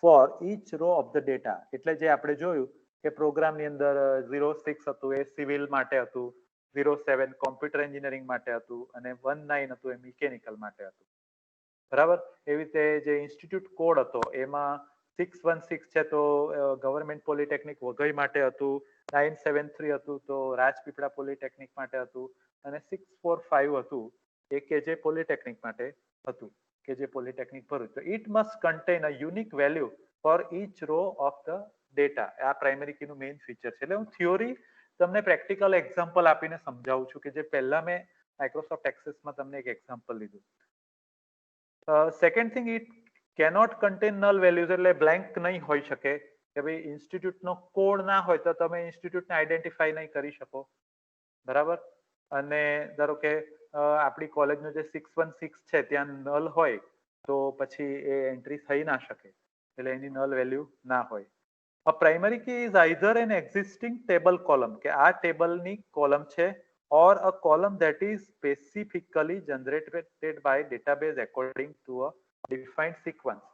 for each row of the data. એટલે જે આપણે જોયું કે પ્રોગ્રામની અંદર 06 હતું એ સિવિલ માટે હતું, 07 કોમ્પ્યુટર એન્જિનિયરિંગ માટે હતું, અને 19 હતું એ મિકેનિકલ માટે હતું, બરાબર. એવી રીતે જે ઇન્સ્ટિટ્યૂટ કોડ હતો એમાં 616 છે તો ગવર્મેન્ટ પોલિટેકનિક વઘઈ માટે હતું, 973 હતું તો રાજપીપળા પોલિટેકનિક માટે હતું, અને 645 હતું એ કેજે પોલિટેકનિક માટે હતું, કે જે પોલિટેકનિક ભરૂચ. તો it must contain a unique value for each row of the data. આ પ્રાઇમરી કીનું મેઇન ફીચર છે. એટલે હું થિયોરી તમને પ્રેક્ટિકલ એક્ઝામ્પલ આપીને સમજાવું છું કે જે પહેલા મેં માઇક્રોસોફ્ટ એક્સેસમાં તમને એક એક્ઝામ્પલ લીધું. Second thing, it cannot contain null values. એટલે બ્લેન્ક નહીં હોઈ શકે કે ભાઈ ઇન્સ્ટિટ્યૂટનો કોડ ના હોય તો તમે ઇન્સ્ટિટ્યૂટને આઈડેન્ટિફાઈ નહીં કરી શકો, બરાબર. અને ધારો કે આપણી કોલેજનું જે 616 છે ત્યાં નલ હોય તો પછી એ એન્ટ્રી થઈ ના શકે, એટલે એની નલ વેલ્યુ ના હોય. A primary key is either an existing table column, કે આ ટેબલની કોલમ છે, or a column that is specifically generated by database according to a defined sequence.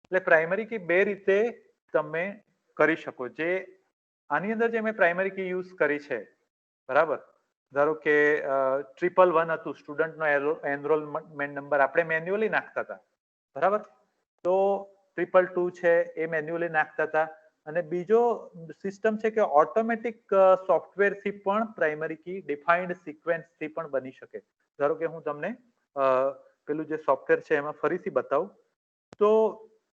એટલે પ્રાઇમરી કી બે રીતે તમે કરી શકો. જે આની અંદર જે મેં પ્રાઇમરી કી યુઝ કરી છે, બરાબર. ધારો કે 111 હતું સ્ટુડન્ટનો એનરોલમેન્ટ નંબર, આપણે મેન્યુઅલી નાખતા હતા, બરાબર. તો 222 છે એ મેન્યુઅલી નાખતા હતા. અને બીજો સિસ્ટમ છે કે ઓટોમેટિક સોફ્ટવેર થી પણ પ્રાઇમરી કી ડિફાઇન્ડ સિક્વન્સ થી પણ બની શકે. ધારો કે હું તમને પેલું જે સોફ્ટવેર છે એમાં ફરીથી બતાવું. તો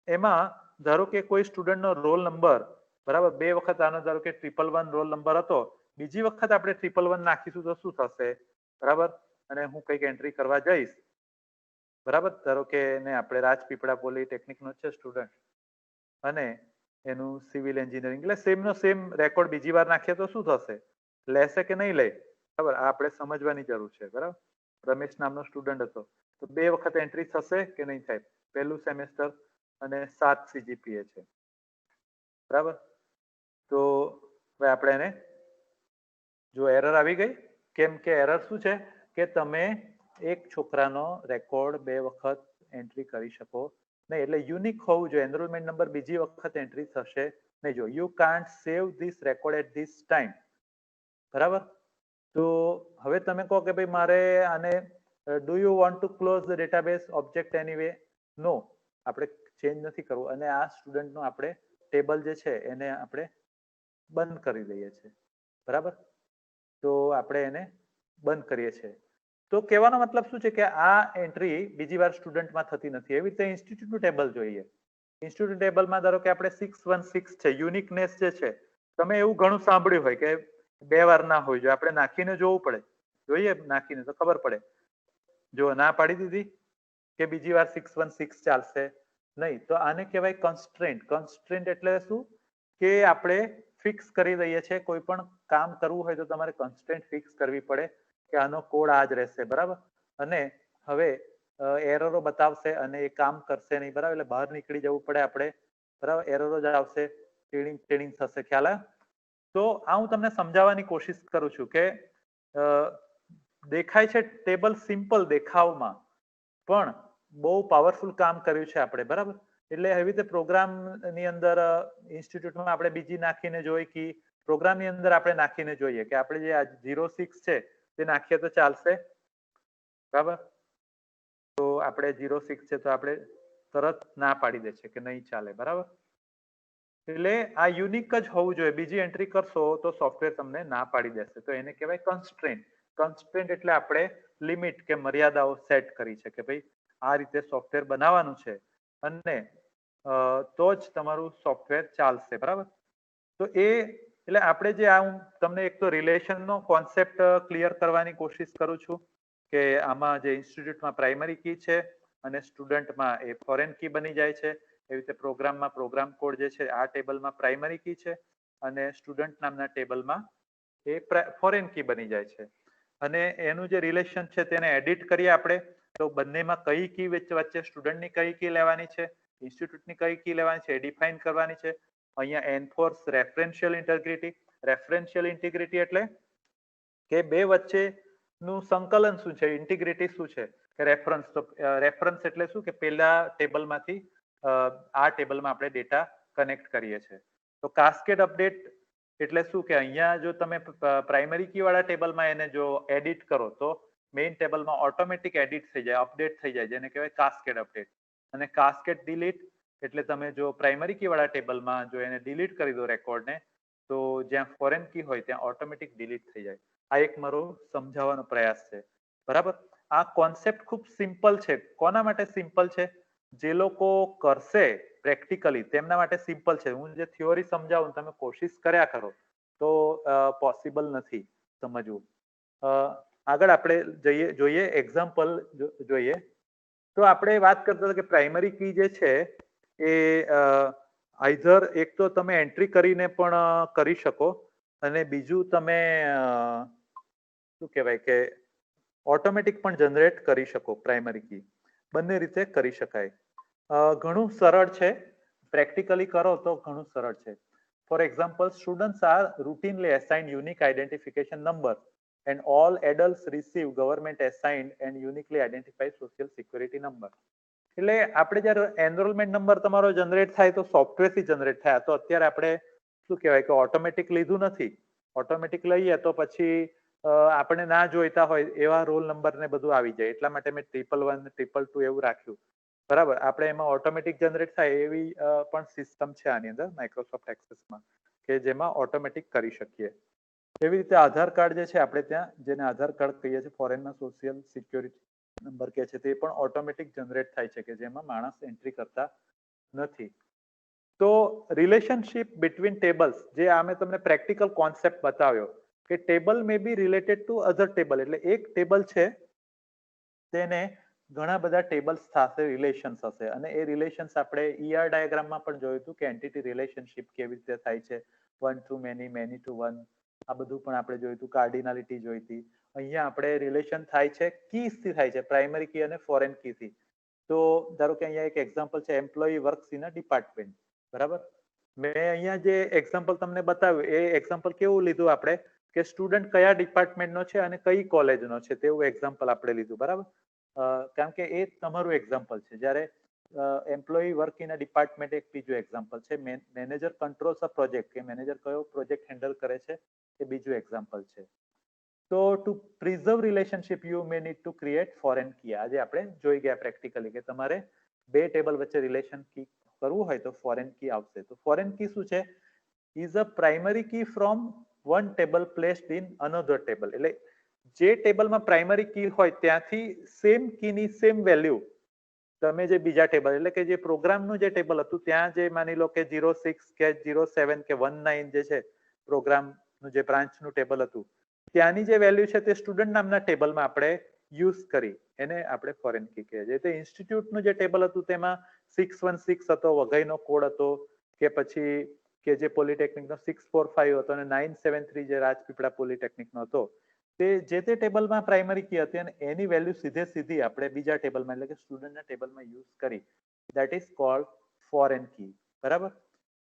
એમાં ધારો કે કોઈ સ્ટુડન્ટનો રોલ નંબર, બરાબર, બે વખત આનો ધારો કે 111 રોલ નંબર હતો, બીજી વખત આપણે 111 નાખીશું તો શું થશે, બરાબર? અને હું કંઈક એન્ટ્રી કરવા જઈશ, બરાબર? ધારો કે એને આપણે રાજપીપળા પોલિટેકનિક નો છે સ્ટુડન્ટ અને એનું સિવિલ એન્જિનિયરિંગ, એટલે સેમ નો સેમ રેકોર્ડ બીજી વાર નાખીએ તો શું થશે, લેશે કે નહીં લે, બરાબર? આ આપણે સમજવાની જરૂર છે, બરાબર? રમેશ નામનો સ્ટુડન્ટ હતો તો 2 વખત એન્ટ્રી થશે કે નહીં થાય, પહેલું સેમેસ્ટર અને 7 CGPA છે, બરાબર? તો હવે આપણે એને જો એરર આવી ગઈ, કેમ કે એરર શું છે કે તમે એક છોકરાનો રેકોર્ડ 2 વખત એન્ટ્રી કરી શકો નહીં, એટલે યુનિક હોવું જોઈએ. એનરોલમેન્ટ નંબર બીજી વખત એન્ટ્રી થશે નહીં. જો you can't save this record at this time, બરાબર? તો હવે તમે કહો કે ભાઈ મારે આને do you want to close the database object anyway, no, આપણે ચેન્જ નથી કરવું અને આ સ્ટુડન્ટનું આપણે ટેબલ જે છે એને આપણે બંધ કરી દઈએ છીએ, બરાબર? તો આપણે એને બંધ કરીએ છીએ. તો કહેવાનો મતલબ શું છે કે આ એન્ટ્રી બીજી વાર સ્ટુડન્ટમાં થતી નથી. એવી રીતે ઇન્સ્ટિટ્યૂટનું ટેબલ જોઈએ. ઇન્સ્ટિટ્યૂટ ટેબલમાં ધારો કે આપણે 616 છે, યુનિકનેસ જે છે, તમે એવું ઘણું સાંભળ્યું હોય કે 2 વાર ના હોય, જો આપણે નાખીને જોવું પડે, જોઈએ નાખીને તો ખબર પડે. જો ના પાડી દીધી કે બીજી વાર 616 ચાલશે નહીં, તો આને કહેવાય કન્સ્ટ્રેન્ટ. કન્સ્ટ્રેન્ટ એટલે શું કે આપણે ફિક્સ કરી દઈએ છીએ, કોઈ પણ કામ કરવું હોય તો તમારે કન્સ્ટ્રેન્ટ ફિક્સ કરવી પડે કે આનો કોડ આ જ રહેશે, બરાબર? અને હવે એરરો બતાવશે અને એ કામ કરશે નહીં, બરાબર? એટલે બહાર નીકળી જવું પડે આપણે, બરાબર? એરરો જ આવશે, ટ્રેનિંગ થશે, ખ્યાલ આવે? તો આ હું તમને સમજાવવાની કોશિશ કરું છું કે દેખાય છે ટેબલ સિમ્પલ દેખાવમાં, પણ બહુ પાવરફુલ કામ કર્યું છે આપણે, બરાબર? એટલે એવી રીતે પ્રોગ્રામની અંદર ઇન્સ્ટિટ્યૂટમાં આપણે બીજી નાખીને જોઈ કે પ્રોગ્રામની અંદર આપણે નાખીને જોઈએ કે આપણે જે 06 છે તે નાખીએ તો ચાલશે, બરાબર? તો આપણે 06 છે તો આપણે તરત ના પાડી દે છે કે નહીં ચાલે, બરાબર? એટલે આ યુનિક જ હોવું જોઈએ. બીજી એન્ટ્રી કરશો તો સોફ્ટવેર તમને ના પાડી દેશે. તો એને કહેવાય કન્સ્ટ્રેન્ટ. કન્સ્ટ્રેન્ટ એટલે આપણે લિમિટ કે મર્યાદાઓ સેટ કરી છે કે ભાઈ આ રીતે સોફ્ટવેર બનાવવાનું છે અને તો જ તમારું સોફ્ટવેર ચાલશે, બરાબર? તો એટલે આપણે જે આ હું તમને એક તો રિલેશનનો કોન્સેપ્ટ ક્લિયર કરવાની કોશિશ કરું છું કે આમાં જે ઇન્સ્ટિટ્યૂટમાં પ્રાઇમરી કી છે અને સ્ટુડન્ટમાં એ ફોરેન કી બની જાય છે. એવી રીતે પ્રોગ્રામમાં પ્રોગ્રામ કોડ જે છે આ ટેબલમાં પ્રાઇમરી કી છે અને સ્ટુડન્ટ નામના ટેબલમાં એ ફોરેન કી બની જાય છે. અને એનું જે રિલેશન છે તેને એડિટ કરીએ આપણે તો બંનેમાં કઈ કી વચ્ચે સ્ટુડન્ટની કઈ કી લેવાની છે, ઇન્સ્ટિટ્યૂટની કઈ કી લેવાની છે એ ડિફાઇન કરવાની છે. અહીંયા એન્ફોર્સ રેફરન્શિયલ ઇન્ટિગ્રિટી. રેફરન્શિયલ ઇન્ટિગ્રિટી એટલે કે બે વચ્ચેનું સંકલન શું છે, ઇન્ટિગ્રિટી શું છે કે રેફરન્સ. તો રેફરન્સ એટલે શું કે પેલા ટેબલમાંથી આ ટેબલમાં આપણે ડેટા કનેક્ટ કરીએ છીએ. તો કાસ્કેડ અપડેટ એટલે શું કે અહીંયા જો તમે પ્રાઇમરી કી વાળા ટેબલમાં એને જો એડિટ કરો તો મેઇન ટેબલમાં ઓટોમેટિક એડિટ થઈ જાય, અપડેટ થઈ જાય, જેને કહેવાય કાસ્કેડ અપડેટ. અને કાસ્કેડ ડિલીટ એટલે તમે જો પ્રાઇમરી કી વાળા ટેબલમાં જો એને ડિલીટ કરી દો રેકોર્ડને તો જ્યાં ફોરેન કી હોય ત્યાં ઓટોમેટિક ડિલીટ થઈ જાય. આ એક મારો સમજાવવાનો પ્રયાસ છે, બરાબર? આ કોન્સેપ્ટ ખૂબ સિમ્પલ છે. કોના માટે સિમ્પલ છે? જે લોકો કરશે પ્રેક્ટિકલી તેમના માટે સિમ્પલ છે. હું જે થિયોરી સમજાવું તમે કોશિશ કર્યા કરો તો પોસિબલ નથી સમજવું. આગળ આપણે જોઈએ એક્ઝામ્પલ જોઈએ. તો આપણે વાત કરતા હતા કે પ્રાઇમરી કી જે છે એ આઈધર એક તો તમે એન્ટ્રી કરીને પણ કરી શકો અને બીજું તમે શું કહેવાય કે ઓટોમેટિક પણ જનરેટ કરી શકો. પ્રાઇમરી કી બંને રીતે કરી શકાય. ઘણું સરળ છે, પ્રેક્ટિકલી કરો તો ઘણું સરળ છે. For example, students are routinely assigned unique identification number and all adults receive government assigned and uniquely identified social security number. એટલે આપણે જ્યારે એનરોલમેન્ટ નંબર તમારો જનરેટ થાય તો સોફ્ટવેર થી જનરેટ થાય. તો અત્યારે આપણે શું કહેવાય કે ઓટોમેટિક લીધું નથી. ઓટોમેટિક લઈએ તો પછી આપણે ના જોઈતા હોય એવા રોલ નંબર ને બધું આવી જાય. એટલા માટે મેં 111, 222 એવું રાખ્યું, બરાબર? આપણે એમાં ઓટોમેટિક જનરેટ થાય એવી પણ સિસ્ટમ છે આની અંદર માઇક્રોસોફ્ટ એક્સેસમાં કે જેમાં ઓટોમેટિક કરી શકીએ. એવી રીતે આધાર કાર્ડ જે છે આપણે ત્યાં જેને આધાર કાર્ડ કહીએ છીએ, ફોરેનના સોશિયલ સિક્યોરિટી નંબર કે છે, તે પણ ઓટોમેટિક જનરેટ થાય છે કે જેમાં માણસ એન્ટ્રી કરતા નથી. તો રિલેશનશિપ બિટવીન ટેબલ્સ જે આ મેં તમને પ્રેક્ટિકલ કોન્સેપ્ટ બતાવ્યો કે table may be related to other table, એટલે એક ટેબલ છે તેને ઘણા બધા ટેબલ્સ સાથે રિલેશન્સ હશે, અને એ રિલેશન્સ આપણે ER ડાયાગ્રામમાં પણ જોયું હતું કે એન્ટિટી રિલેશનશિપ કેવી રીતે થાય છે, one to many, many to one, આ બધું પણ આપણે જોયું હતું, કાર્ડિનાલિટી જોઈ હતી. અહીંયા આપણે રિલેશન થાય છે કીઝ થી થાય છે, પ્રાઇમરી કી અને ફોરેન કી થી. તો ધારો કે અહીંયા એક એક્ઝામ્પલ છે, employee works in a department, બરાબર. મેં અહીંયા જે એક્ઝામ્પલ તમને બતાવ્યું એ એક્ઝામ્પલ કેવું લીધું આપણે, કે સ્ટુડન્ટ કયા ડિપાર્ટમેન્ટનો છે અને કઈ કોલેજનો છે તેવું એક્ઝામ્પલ આપણે લીધું, બરાબર. કારણ કે એ તમારું એક્ઝામ્પલ છે. જ્યારે employee work in a department એક બીજું એક્ઝામ્પલ છે, મેનેજર કંટ્રોલ્સ અ પ્રોજેક્ટ, કે મેનેજર કયો પ્રોજેક્ટ હેન્ડલ કરે છે એ બીજું એક્ઝામ્પલ છે. તો to preserve relationship you may need to create foreign key. આજે આપણે જોઈ ગયા પ્રેક્ટિકલી કે તમારે બે ટેબલ વચ્ચે રિલેશન કી કરવું હોય તો ફોરેન કી આવશે. તો ફોરેન કી શું છે? Is a primary key from one table placed in another table. એટલે જે ટેબલમાં પ્રાઇમરી કી હોય ત્યાંથી સેમ કીની સેમ વેલ્યુ તમે જે બીજા ટેબલ, એટલે કે જે પ્રોગ્રામનું જે ટેબલ હતું ત્યાં જે માની લો કે 06 કે 07 કે 19 જે છે પ્રોગ્રામનું જે બ્રાન્ચનું ટેબલ હતું, ત્યાંની જે વેલ્યુ છે તે સ્ટુડન્ટ નામના ટેબલમાં આપણે યુઝ કરી, એને આપણે ફોરેન કી કહીએ છીએ. તો ઇન્સ્ટિટ્યૂટનું જે ટેબલ હતું તેમાં 616 હતો, વઘઈનો કોડ હતો, કે પછી કે જે પોલિટેકનિકનો 645 હતો અને 973 જે રાજપીપળા પોલિટેકનિકનો હતો, તે જે તે ટેબલમાં પ્રાઇમરી કી હતી અને એની વેલ્યુ સીધી આપણે બીજા ટેબલમાં, એટલે કે સ્ટુડન્ટના ટેબલમાં યુઝ કરી. That is called foreign key, બરાબર.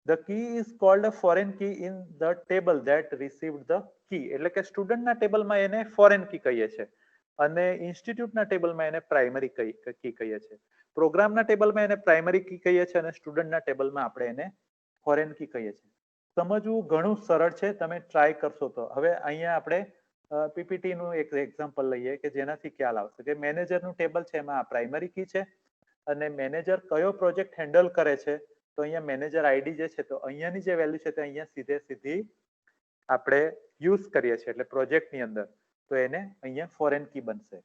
The key is called a foreign key in the table that received the key. એટલે કે સ્ટુડન્ટના ટેબલમાં એને ફોરેન કી કહીએ છીએ અને ઇન્સ્ટિટ્યૂટના ટેબલમાં એને પ્રાઇમરી કી કહીએ છીએ. પ્રોગ્રામના ટેબલમાં એને પ્રાઇમરી કી કહીએ છીએ અને સ્ટુડન્ટના ટેબલમાં આપણે એને ફોરેન કી કહીએ છીએ. સમજવું ઘણું સરળ છે, તમે ટ્રાય કરશો તો. હવે અહીંયા આપણે પીપીટી નું એક એક્ઝામ્પલ લઈએ કે જેનાથી ખ્યાલ આવશે કે મેનેજરનું ટેબલ છે, એમાં પ્રાઇમરી કી છે અને મેનેજર કયો પ્રોજેક્ટ હેન્ડલ કરે છે તો અહીંયા મેનેજર આઈડી જે છે, તો અહીંયાની જે વેલ્યુ છે તે અહીંયા સીધી આપણે યુઝ કરીએ છીએ, એટલે પ્રોજેક્ટની અંદર, તો એને અહીંયા ફોરેન કી બનશે,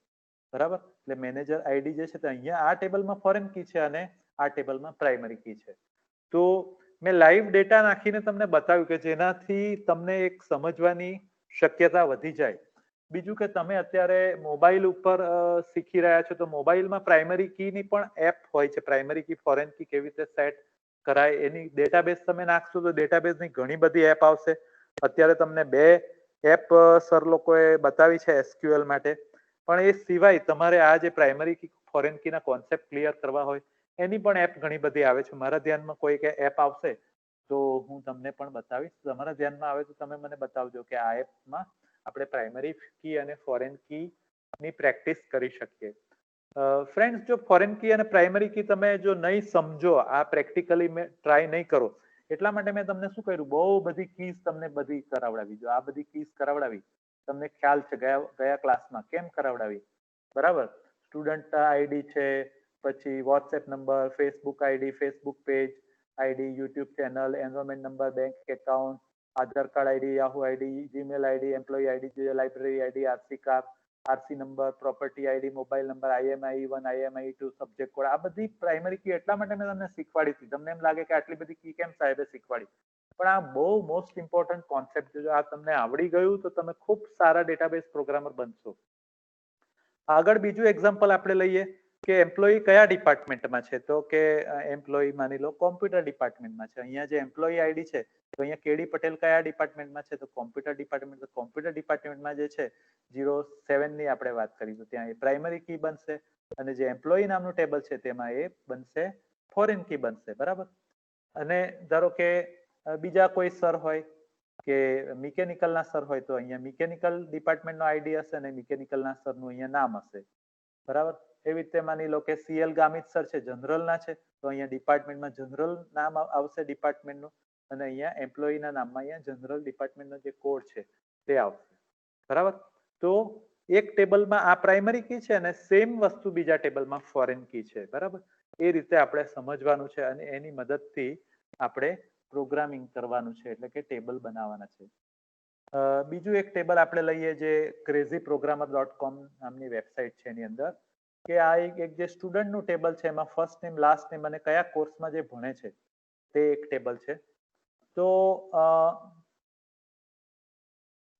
બરાબર. એટલે મેનેજર આઈડી જે છે તે અહીંયા આ ટેબલમાં ફોરેન કી છે અને આ ટેબલમાં પ્રાઇમરી કી છે. તો મેં લાઈવ ડેટા નાખીને તમને બતાવ્યું કે જેનાથી તમને એક સમજવાની શક્યતા વધી જાય. બીજું કે તમે અત્યારે મોબાઈલ ઉપર શીખી રહ્યા છો, તો મોબાઈલમાં પ્રાઇમરી કીની પણ એપ હોય છે, પ્રાઇમરી કી ફોરેન કી કેવી રીતે સેટ કરાય એની ડેટાબેઝ તમે નાખશો તો ડેટાબેઝની ઘણી બધી એપ આવશે. અત્યારે તમને 2 એપ સર લોકોએ બતાવી છે SQL માટે, પણ એ સિવાય તમારે આ જે પ્રાઇમરી કી ફોરેન કીના કોન્સેપ્ટ ક્લિયર કરવા હોય એની પણ એપ ઘણી બધી આવે છે. મારા ધ્યાનમાં કોઈ એપ આવશે તો હું તમને પણ બતાવીશ. તમારા ધ્યાનમાં આવે તો તમે મને બતાવજો કે આ એપમાં આપણે પ્રાઇમરી કી અને ફોરેન કી ની પ્રેક્ટિસ કરી શકીએ. ફ્રેન્ડ્સ, જો ફોરેન કી અને પ્રાઇમરી કી તમે જો નહીં સમજો, આ પ્રેક્ટિકલી મેં ટ્રાય નહીં કરો, એટલા માટે મેં તમને શું કર્યું, બહુ બધી કીઝ તમને બધી કરાવડાવી. જો આ બધી કીઝ કરાવડાવી, તમને ખ્યાલ છે ગયા ક્લાસમાં કેમ કરાવડાવી, બરાબર. સ્ટુડન્ટ આઈડી છે, પછી WhatsApp number, Facebook ID, Facebook page ID, YouTube channel, enrolment number, bank account, Aadhaar card ID, Yahoo ID, Gmail ID, employee ID, library ID, RC card, RC number, property ID, mobile number, IMI1, IMI2, subject code, આ બધી primary key એટલા માટે મેં તમને શીખવાડી હતી. તમને એમ લાગે કે આટલી બધી કી કેમ સાહેબે શીખવાડી, પણ આ બહુ મોસ્ટ ઇમ્પોર્ટન્ટ કોન્સેપ્ટ છે. જો આ તમને આવડી ગયું તો તમે ખૂબ સારા ડેટાબેઝ પ્રોગ્રામર બનશો. આગળ બીજું એક્ઝામ્પલ આપણે લઈએ કે એમ્પ્લોયી કયા ડિપાર્ટમેન્ટમાં છે, તો કે એમ્પ્લોયી માની લો કોમ્પ્યુટર ડિપાર્ટમેન્ટમાં છે. અહીંયા જે એમ્પ્લોયી આઈડી છે, તો અહીંયા કેડી પટેલ કયા ડિપાર્ટમેન્ટમાં છે, તો કોમ્પ્યુટર ડિપાર્ટમેન્ટ. કોમ્પ્યુટર ડિપાર્ટમેન્ટમાં જે છે 07 ની આપણે વાત કરી તો ત્યાં એ પ્રાઇમરી કી બનશે અને જે એમ્પ્લોયી નામનું ટેબલ છે તેમાં એ બનશે ફોરેન કી બનશે, બરાબર. અને ધારો કે બીજા કોઈ સર હોય કે મિકેનિકલના સર હોય તો અહીંયા મિકેનિકલ ડિપાર્ટમેન્ટનો આઈડી હશે અને મિકેનિકલના સરનું અહીંયા નામ હશે, બરાબર. એવી રીતે માની લો કે CL ગામિત સર છે, જનરલના છે, તો અહીંયા ડિપાર્ટમેન્ટમાં જનરલ નામ આવશે ડિપાર્ટમેન્ટનું અને અહીંયા એમ્પ્લોયીના નામમાં અહીંયા જનરલ ડિપાર્ટમેન્ટનો જે કોડ છે તે આવશે, બરાબર. તો એક ટેબલમાં આ પ્રાઇમરી કી છે અને સેમ વસ્તુ બીજા ટેબલમાં ફોરેન કી છે, બરાબર. એ રીતે આપણે સમજવાનું છે અને એની મદદથી આપણે પ્રોગ્રામિંગ કરવાનું છે, એટલે કે ટેબલ બનાવવાના છે. બીજું એક ટેબલ આપણે લઈએ જે crazyprogrammer.com નામની વેબસાઇટ છે એની અંદર, કે આ એક જે સ્ટુડન્ટનું ટેબલ છે એમાં ફર્સ્ટ નેમ, લાસ્ટ નેમ અને કયા કોર્સમાં જે ભણે છે તે એક ટેબલ છે. તો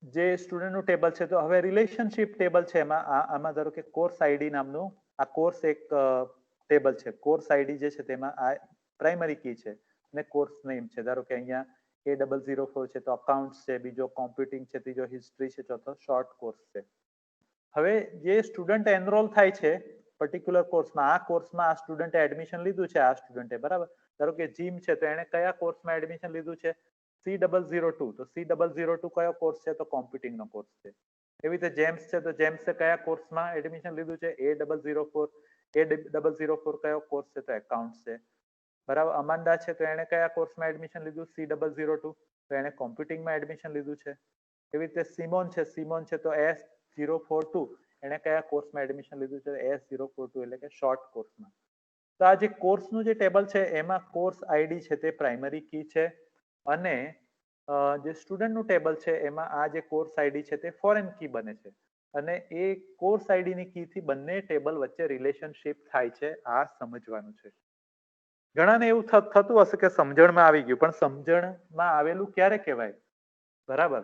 જે સ્ટુડન્ટનું ટેબલ છે તો હવે રિલેશનશિપ ટેબલ છે એમાં આમાં ધારો કે કોર્સ આઈડી નામનું આ કોર્સ એક ટેબલ છે. કોર્સ આઈડી જે છે તેમાં આ પ્રાઇમરી કી છે અને કોર્સ નેમ છે. ધારો કે અહીંયા A004 છે તો અકાઉન્ટ્સ છે, બીજો કોમ્પ્યુટિંગ છે, ત્રીજો હિસ્ટ્રી છે, ચોથો શોર્ટ કોર્સ છે. હવે જે સ્ટુડન્ટ એનરોલ થાય છે પર્ટિક્યુલર કોર્સમાં, આ કોર્સમાં આ સ્ટુડન્ટે એડમિશન લીધું છે, આ સ્ટુડન્ટે બરાબર. ધારો કે જીમ છે તો એને કયા કોર્સમાં એડમિશન લીધું છે? C002. તો C002 કયો કોર્સ છે? તો કોમ્પ્યુટિંગ નો કોર્સ છે. એવી રીતે જેમ્સ છે તો જેમ્સે કયા કોર્સમાં એડમિશન લીધું છે? A004. A004 કયો કોર્સ છે? તો એકાઉન્ટ્સ છે. બરાબર. અમાંડા છે તો એને કયા કોર્સમાં એડમિશન લીધું? C002. તો એને કોમ્પ્યુટિંગમાં એડમિશન લીધું છે. એવી રીતે સિમોન છે તો S042 એને કયા કોર્સમાં એડમિશન લીધું છે? S042 એટલે કે શોર્ટ કોર્સમાં. તો આ જે કોર્સનું જે ટેબલ છે એમાં કોર્સ આઈડી છે તે પ્રાઇમરી કી છે અને જે સ્ટુડન્ટનું ટેબલ છે એમાં આ જે કોર્સ આઈડી છે તે ફોરેન કી બને છે અને એ કોર્સ આઈડીની કીથી બંને ટેબલ વચ્ચે રિલેશનશિપ થાય છે. આ સમજવાનું છે. ઘણાને એવું થતું હશે કે સમજણમાં આવી ગયું, પણ સમજણમાં આવેલું ક્યારે કહેવાય? બરાબર.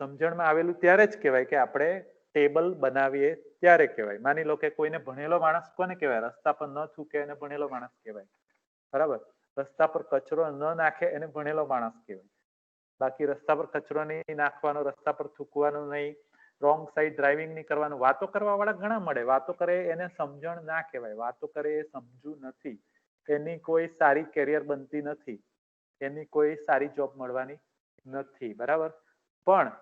સમજણમાં આવેલું ત્યારે જ કહેવાય કે આપણે ટેબલ બનાવીએ ત્યારે કહેવાય. માની લો કે કોઈને ભણેલો માણસ કોને કહેવાય? રસ્તા પર ન થૂકે એને ભણેલો માણસ કહેવાય. બરાબર. રસ્તા પર કચરો ન નાખે એને ભણેલો માણસ કહેવાય. બાકી રસ્તા પર કચરો નહીં નાખવાનો, રસ્તા પર થૂકવાનું નહીં, રોંગ સાઈડ ડ્રાઇવિંગ નહીં કરવાનું. વાતો કરવા વાળા ઘણા મળે. વાતો કરે એને સમજણ ના કહેવાય. વાતો કરે એ સમજુ નથી. એની કોઈ સારી કેરિયર બનતી નથી. એની કોઈ સારી જોબ મળવાની નથી. બરાબર. પણ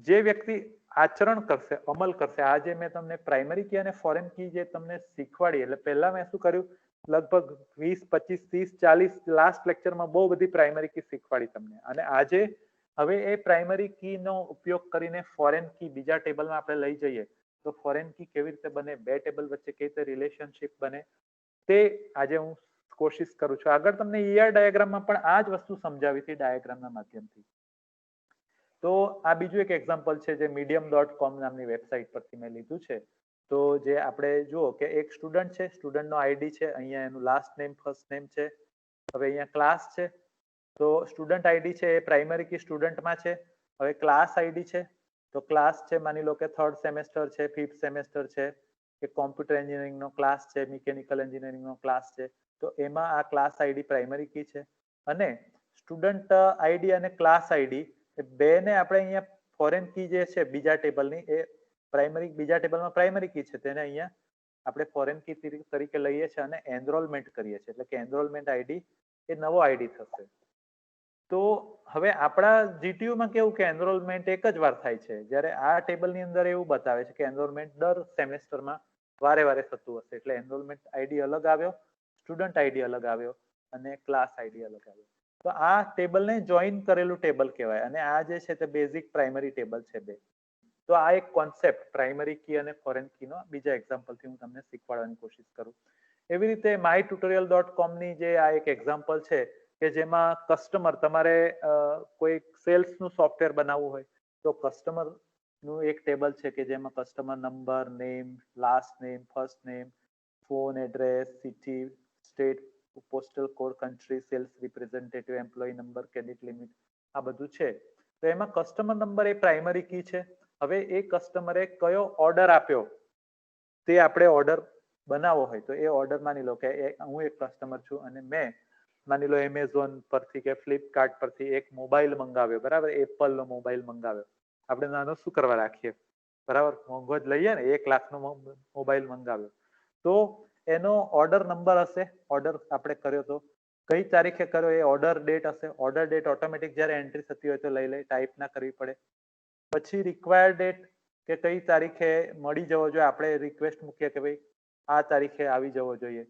જે વ્યક્તિ આચરણ કરશે, અમલ કરશે, આજે મેં તમને પ્રાઇમરી કી અને ફોરેન કી જે તમને શીખવાડી, એટલે પહેલા મેં શું કર્યું, લગભગ 20, 25, 30, 40 લાસ્ટ લેક્ચરમાં બહુ બધી પ્રાઇમરી કી શીખવાડી તમને. અને આજે હવે એ પ્રાઇમરી કી નો ઉપયોગ કરીને ફોરેન કી બીજા ટેબલમાં આપણે લઈ જઈએ તો ફોરેન કી કેવી રીતે બને, બે ટેબલ વચ્ચે કેવી રીતે રિલેશનશિપ બને, તે આજે હું કોશિશ કરું છું. આગળ તમને ડાયાગ્રામમાં પણ આ જ વસ્તુ સમજાવી હતી ડાયાગ્રામના માધ્યમથી. તો આ બીજું એક એક્ઝામ્પલ છે જે medium.com નામની વેબસાઇટ પરથી મેં લીધું છે. તો જે આપણે જુઓ કે એક સ્ટુડન્ટ છે, સ્ટુડન્ટનો આઈડી છે, અહીંયા એનું લાસ્ટ નેમ, ફર્સ્ટ નેમ છે. હવે અહીંયા ક્લાસ છે તો સ્ટુડન્ટ આઈડી છે એ પ્રાઇમરી કી સ્ટુડન્ટમાં છે. હવે ક્લાસ આઈડી છે તો ક્લાસ છે, માની લો કે 3rd સેમેસ્ટર છે, 5th સેમેસ્ટર છે, કે કોમ્પ્યુટર એન્જિનિયરિંગનો ક્લાસ છે, મિકેનિકલ એન્જિનિયરિંગનો ક્લાસ છે, તો એમાં આ ક્લાસ આઈડી પ્રાઇમરી કી છે. અને સ્ટુડન્ટ આઈડી અને ક્લાસ આઈડી એ બેને આપણે અહીંયા ફોરેન કી જે છે બીજા ટેબલની, એ પ્રાઇમરી, બીજા ટેબલમાં પ્રાઇમરી કી છે તેને અહીંયા આપણે ફોરેન કી તરીકે લઈએ છીએ અને એનરોલમેન્ટ કરીએ છીએ. એટલે કે એનરોલમેન્ટ આઈડી એ નવો આઈડી થશે. તો હવે આપણા જીટીયુમાં કેવું કે એનરોલમેન્ટ એક જ વાર થાય છે, જ્યારે આ ટેબલની અંદર એવું બતાવે છે કે એનરોલમેન્ટ દર સેમેસ્ટરમાં વારે વારે થતું હશે. એટલે એનરોલમેન્ટ આઈડી અલગ આવ્યો, સ્ટુડન્ટ આઈડી અલગ આવ્યો અને ક્લાસ આઈડી અલગ આવ્યો. તો આ ટેબલને જોઈન કરેલું ટેબલ કહેવાય અને આ જે છે તે બેઝિક પ્રાઇમરી ટેબલ છે બે. તો આ એક કોન્સેપ્ટ પ્રાઇમરી કી અને ફોરેન કીનો બીજા એક્ઝામ્પલથી હું તમને શીખવાડવાની કોશિશ કરું. એવી રીતે mytutorial.com ની જે આ એક એક્ઝામ્પલ છે કે જેમાં કસ્ટમર, તમારે કોઈ સેલ્સનું સોફ્ટવેર બનાવવું હોય તો કસ્ટમર નું એક ટેબલ છે કે જેમાં customer number, name, last name, first name, phone address, city, state, postal code, country, sales representative, employee number, credit limit, આ બધું છે. તો એમાં કસ્ટમર નંબર એ પ્રાઇમરી કી છે. હવે એ કસ્ટમરે કયો ઓર્ડર આપ્યો તે આપણે ઓર્ડર બનાવવો હોય તો એ ઓર્ડર, માની લો કે હું એક કસ્ટમર છું અને મેં માની લો એમેઝોન પરથી કે ફ્લિપકાર્ટ પરથી એક મોબાઈલ મંગાવ્યો, બરાબર, એપલ નો મોબાઈલ મંગાવ્યો. આપણે નાનો શું કરવા રાખીએ, બરાબર, મોંઘો જ લઈએ ને, 1 લાખનો મોબાઈલ મંગાવ્યો તો એનો ઓર્ડર નંબર હશે, ઓર્ડર આપણે કર્યો તો કઈ તારીખે કર્યો એ ઓર્ડર ડેટ હશે. ઓર્ડર ડેટ ઓટોમેટિક જ્યારે એન્ટ્રી થતી હોય તો લઈ ટાઈપ ના કરવી પડે. પછી રિક્વાયર્ડ ડેટ કે કઈ તારીખે મળી જવો જોઈએ, આપણે રિક્વેસ્ટ મૂકીએ કે ભાઈ આ તારીખે આવી જવો જોઈએ.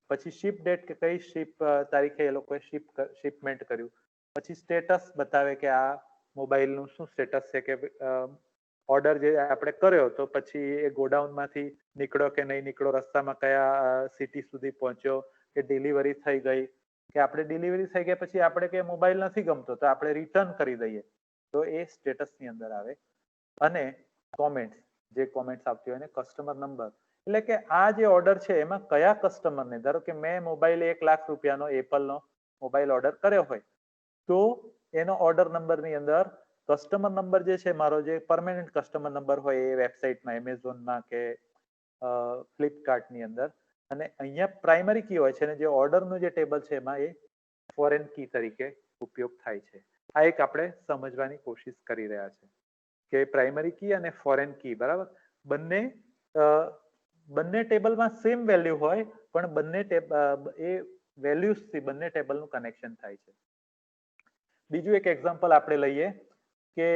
પછી શિપ ડેટ કે કઈ શિપ તારીખે એ લોકોએ શિપમેન્ટ કર્યું. પછી સ્ટેટસ બતાવે કે આ મોબાઈલનું શું સ્ટેટસ છે, કે ઓર્ડર જે આપણે કર્યો તો પછી એ ગોડાઉનમાંથી નીકળ્યો કે નહીં નીકળ્યો, રસ્તામાં કયા સિટી સુધી પહોંચ્યો, કે ડિલિવરી થઈ ગઈ, કે આપણે ડિલિવરી થઈ ગયા પછી આપણે કે મોબાઈલ નથી ગમતો તો આપણે રિટર્ન કરી દઈએ તો એ સ્ટેટસની અંદર આવે. અને કોમેન્ટ્સ, જે કોમેન્ટ્સ આવતી હોય ને કસ્ટમર નંબર, એટલે કે આ જે ઓર્ડર છે એમાં કયા કસ્ટમરને, ધારો કે મેં મોબાઈલ 1 લાખ રૂપિયાનો એપલનો મોબાઈલ ઓર્ડર કર્યો હોય તો એનો ઓર્ડર નંબરની અંદર કસ્ટમર નંબર જે છે મારો જે પરમેનન્ટ કસ્ટમર નંબર હોય એ વેબસાઇટમાં એમેઝોનમાં કે ફ્લિપકાર્ટની અંદર, અને અહીંયા પ્રાઇમરી કી હોય છે અને જે ઓર્ડરનું જે ટેબલ છે એમાં એ ફોરેન કી તરીકે ઉપયોગ થાય છે. આ એક આપણે સમજવાની કોશિશ કરી રહ્યા છે કે પ્રાઇમરી કી અને ફોરેન કી, બરાબર, બંને બંને ટેબલમાં સેમ વેલ્યુ હોય પણ બંને એ વેલ્યુઝથી બંને ટેબલનું કનેક્શન થાય છે. બીજું એક એક્ઝામ્પલ આપણે લઈએ કે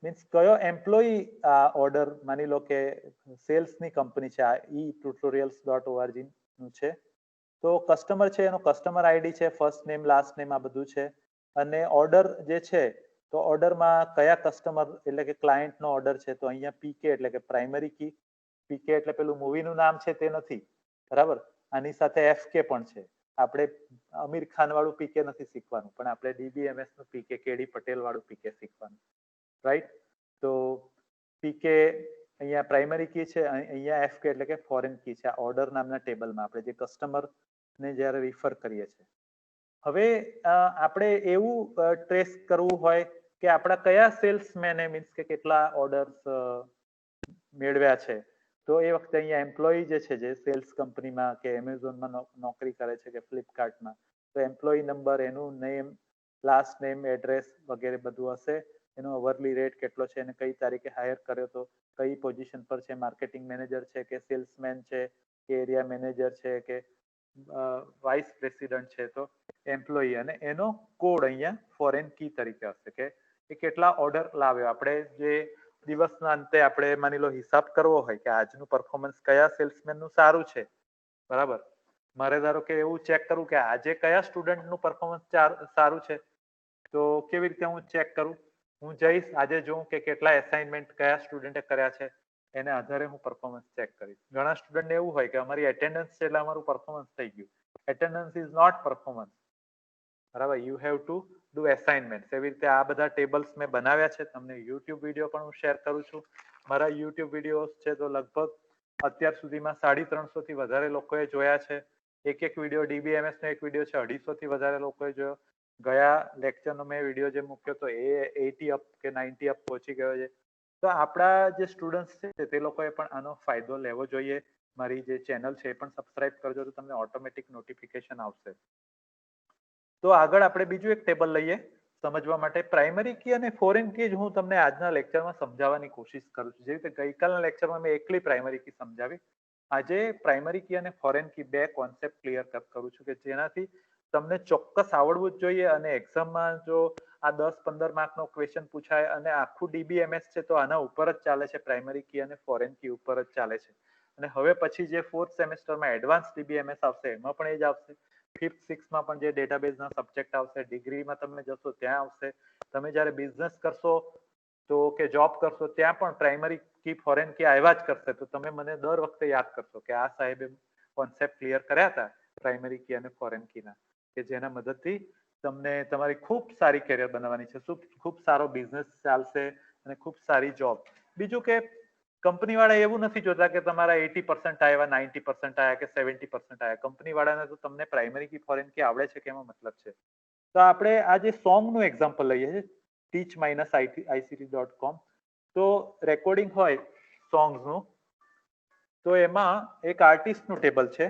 મીન્સ કયો એમ્પ્લોયી આ ઓર્ડર, માની લો કે સેલ્સની કંપની છે, આ etutorials.org નું છે, તો કસ્ટમર છે એનો કસ્ટમર આઈડી છે, ફર્સ્ટ નેમ લાસ્ટ નેમ આ બધું છે, અને ઓર્ડર જે છે તો ઓર્ડરમાં કયા કસ્ટમર એટલે કે ક્લાયન્ટનો ઓર્ડર છે, તો અહીંયા પીકે એટલે કે પ્રાઇમરી કી, પીકે એટલે પેલું મૂવીનું નામ છે તે નથી, બરાબર, આની સાથે એફકે પણ છે. આપણે અમીર ખાન વાળું પીકે નથી શીખવાનું, પણ આપણે ડીબીએમએસ નું પીકે, કેડી પટેલ વાળું પીકે શીખવાનું, રાઈટ? તો પીકે અહીંયા પ્રાઇમરી કી છે, અહીંયા એફકે એટલે કે ફોરેન કી છે, આ ઓર્ડર નામના ટેબલમાં આપણે જે કસ્ટમરને જ્યારે રિફર કરીએ છીએ. હવે આપણે એવું ટ્રેસ કરવું હોય કે આપણા કયા સેલ્સમેને મીન્સ કે કેટલા ઓર્ડર્સ મેળવ્યા છે, તો એ વખતે અહીંયા એમ્પ્લોયી જે છે, જે સેલ્સ કંપનીમાં કે એમેઝોનમાં નોકરી કરે છે કે ફ્લિપકાર્ટમાં, તો એમ્પ્લોયી નંબર, એનું નેમ, લાસ્ટ નેમ, એડ્રેસ વગેરે બધું હશે, એનો અવરલી રેટ કેટલો છે, અને કઈ તારીખે હાયર કર્યો, તો કઈ પોઝિશન પર છે, માર્કેટિંગ મેનેજર છે કે સેલ્સમેન છે કે એરિયા મેનેજર છે કે વાઇસ પ્રેસિડેન્ટ છે, તો એમ્પ્લોયી, અને એનો કોડ અહીંયા ફોરેન કી તરીકે હશે કે એ કેટલા ઓર્ડર લાવ્યો. આપણે જે દિવસના અંતે આપણે માની લો હિસાબ કરવો હોય કે આજનું પરફોર્મન્સ કયા સેલ્સમેનનું સારું છે, બરાબર, મારે ધારો કે એવું ચેક કરવું કે આજે કયા સ્ટુડન્ટનું પરફોર્મન્સ સારું છે, તો કેવી રીતે હું ચેક કરું? હું જઈશ આજે જોઉં કે કેટલા એસાઇનમેન્ટ કયા સ્ટુડન્ટે કર્યા છે, એને આધારે હું પરફોર્મન્સ ચેક કરીશ. ઘણા સ્ટુડન્ટને એવું હોય કે અમારી એટેન્ડન્સ છે એટલે અમારું પરફોર્મન્સ થઈ ગયું. એટેન્ડન્સ ઇઝ નોટ પરફોર્મન્સ, બરાબર, you have to do assignment. એવી રીતે આ બધા ટેબલ્સ મેં બનાવ્યા છે, તમને યુટ્યુબ વિડીયો પણ હું શેર કરું છું. મારા યુટ્યુબ વિડીયોઝ છે તો લગભગ અત્યાર સુધીમાં 350 થી વધારે લોકોએ જોયા છે. એક વિડીયો ડીબીએમએસ નો એક વિડીયો છે 250 થી વધારે લોકોએ જોયો. ગયા લેક્ચરનો મેં વિડીયો જે મૂક્યો તો એ 80 અપ કે 90 અપ પહોંચી ગયો છે. તો આપણા જે સ્ટુડન્ટ્સ છે તે લોકોએ પણ આનો ફાયદો લેવો જોઈએ. મારી જે ચેનલ છે એ પણ સબસ્ક્રાઇબ કરજો તો તમને ઓટોમેટિક નોટિફિકેશન આવશે. તો આગળ આપણે બીજું એક ટેબલ લઈએ સમજવા માટે. પ્રાઇમરી કી અને ફોરેન કી જ હું તમને આજના લેક્ચરમાં સમજાવવાની કોશિશ કરું છું. જે રીતે ગઈકાલના લેક્ચરમાં મેં એકલી પ્રાઇમરી કી સમજાવી, આજે પ્રાઇમરી કી અને ફોરેન કી બે કોન્સેપ્ટ ક્લિયર કરું છું કે જેનાથી તમને ચોક્કસ આવડવું જ જોઈએ. અને એક્ઝામમાં જો આ 10-15 માર્કનો ક્વેશ્ચન પૂછાય અને આખું ડીબીએમએસ છે તો આના ઉપર જ ચાલે છે, પ્રાઇમરી કી અને ફોરેન કી ઉપર જ ચાલે છે. અને હવે પછી જે 4th સેમેસ્ટરમાં એડવાન્સ ડીબીએમએસ આવશે એમાં પણ એ જ આવશે. 5th 6thમાં પણ જે ડેટાબેઝના સબ્જેક્ટ આવશે, ડિગ્રીમાં તમે જશો ત્યાં આવશે. તમે જ્યારે બિઝનેસ કરશો તો કે જોબ કરશો ત્યાં પણ પ્રાઇમરી કી ફોરેન કી આવ્યા જ કરશે. તો તમે મને દર વખતે યાદ કરશો કે આ સાહેબે કોન્સેપ્ટ ક્લિયર કર્યા હતા પ્રાઇમરી કી અને ફોરેન કીના, કે જેના મદદથી તમને તમારી ખૂબ સારી કેરિયર બનાવવાની છે, ખૂબ સારો બિઝનેસ ચાલશે અને ખૂબ સારી જોબ. બીજું કે કંપની વાળા એવું નથી જોતા કે તમારા 80% આવ્યા, 90% આવ્યા કે 70% આવ્યા. કંપની વાળાને તો તમને પ્રાઇમરી કી ફોરેન કી આવડે છે કે એમાં મતલબ છે. તો આપણે આ જે સોંગનું એક્ઝામ્પલ લઈએ છીએ, teach-ict.com, તો રેકોર્ડિંગ હોય સોંગ્સનું, તો એમાં એક આર્ટિસ્ટનું ટેબલ છે.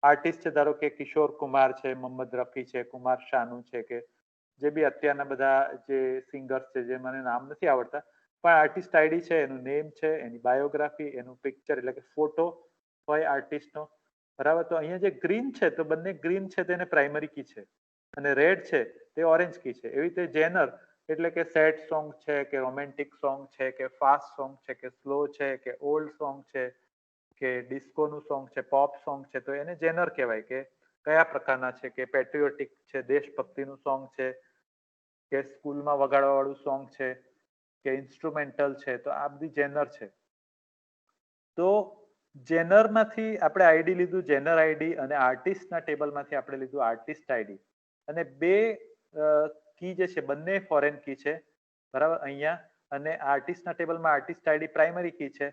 આર્ટિસ્ટ છે ધારો કે કિશોર કુમાર છે, મોહમ્મદ રફી છે, કુમાર શાનુ છે, કે જે બી અત્યારના બધા જે સિંગર્સ છે જે મને નામ નથી આવડતા, પણ આર્ટિસ્ટ આઈડી છે, એનું નેમ છે, એની બાયોગ્રાફી, એનું પિક્ચર એટલે કે ફોટો હોય આર્ટિસ્ટનો, બરાબર. તો અહીંયા જે ગ્રીન છે તો બંને ગ્રીન છે તેને પ્રાઇમરી કી છે, અને રેડ છે તે ઓરેન્જ કી છે. એવી રીતે જેનર એટલે કે સેડ સોંગ છે કે રોમેન્ટિક સોંગ છે કે ફાસ્ટ સોંગ છે કે સ્લો છે કે ઓલ્ડ સોંગ છે કે ડિસ્કોનું સોંગ છે, પોપ સોંગ છે, તો એને જેનર કહેવાય કે કયા પ્રકારના છે, કે પેટ્રિયોટિક છે, દેશભક્તિનું સોંગ છે, કે સ્કૂલમાં વગાડવા વાળું સોંગ છે, કે ઇન્સ્ટ્રુમેન્ટલ છે. તો આ બધી જેનર છે. તો જેનરમાંથી આપણે આઈડી લીધું, જેનર આઈડી, અને આર્ટિસ્ટના ટેબલમાંથી આપણે લીધું આર્ટિસ્ટ આઈડી. અને બે કી જે છે બંને ફોરેન કી છે, બરાબર, અહીંયા. અને આર્ટિસ્ટના ટેબલમાં આર્ટિસ્ટ આઈડી પ્રાઇમરી કી છે,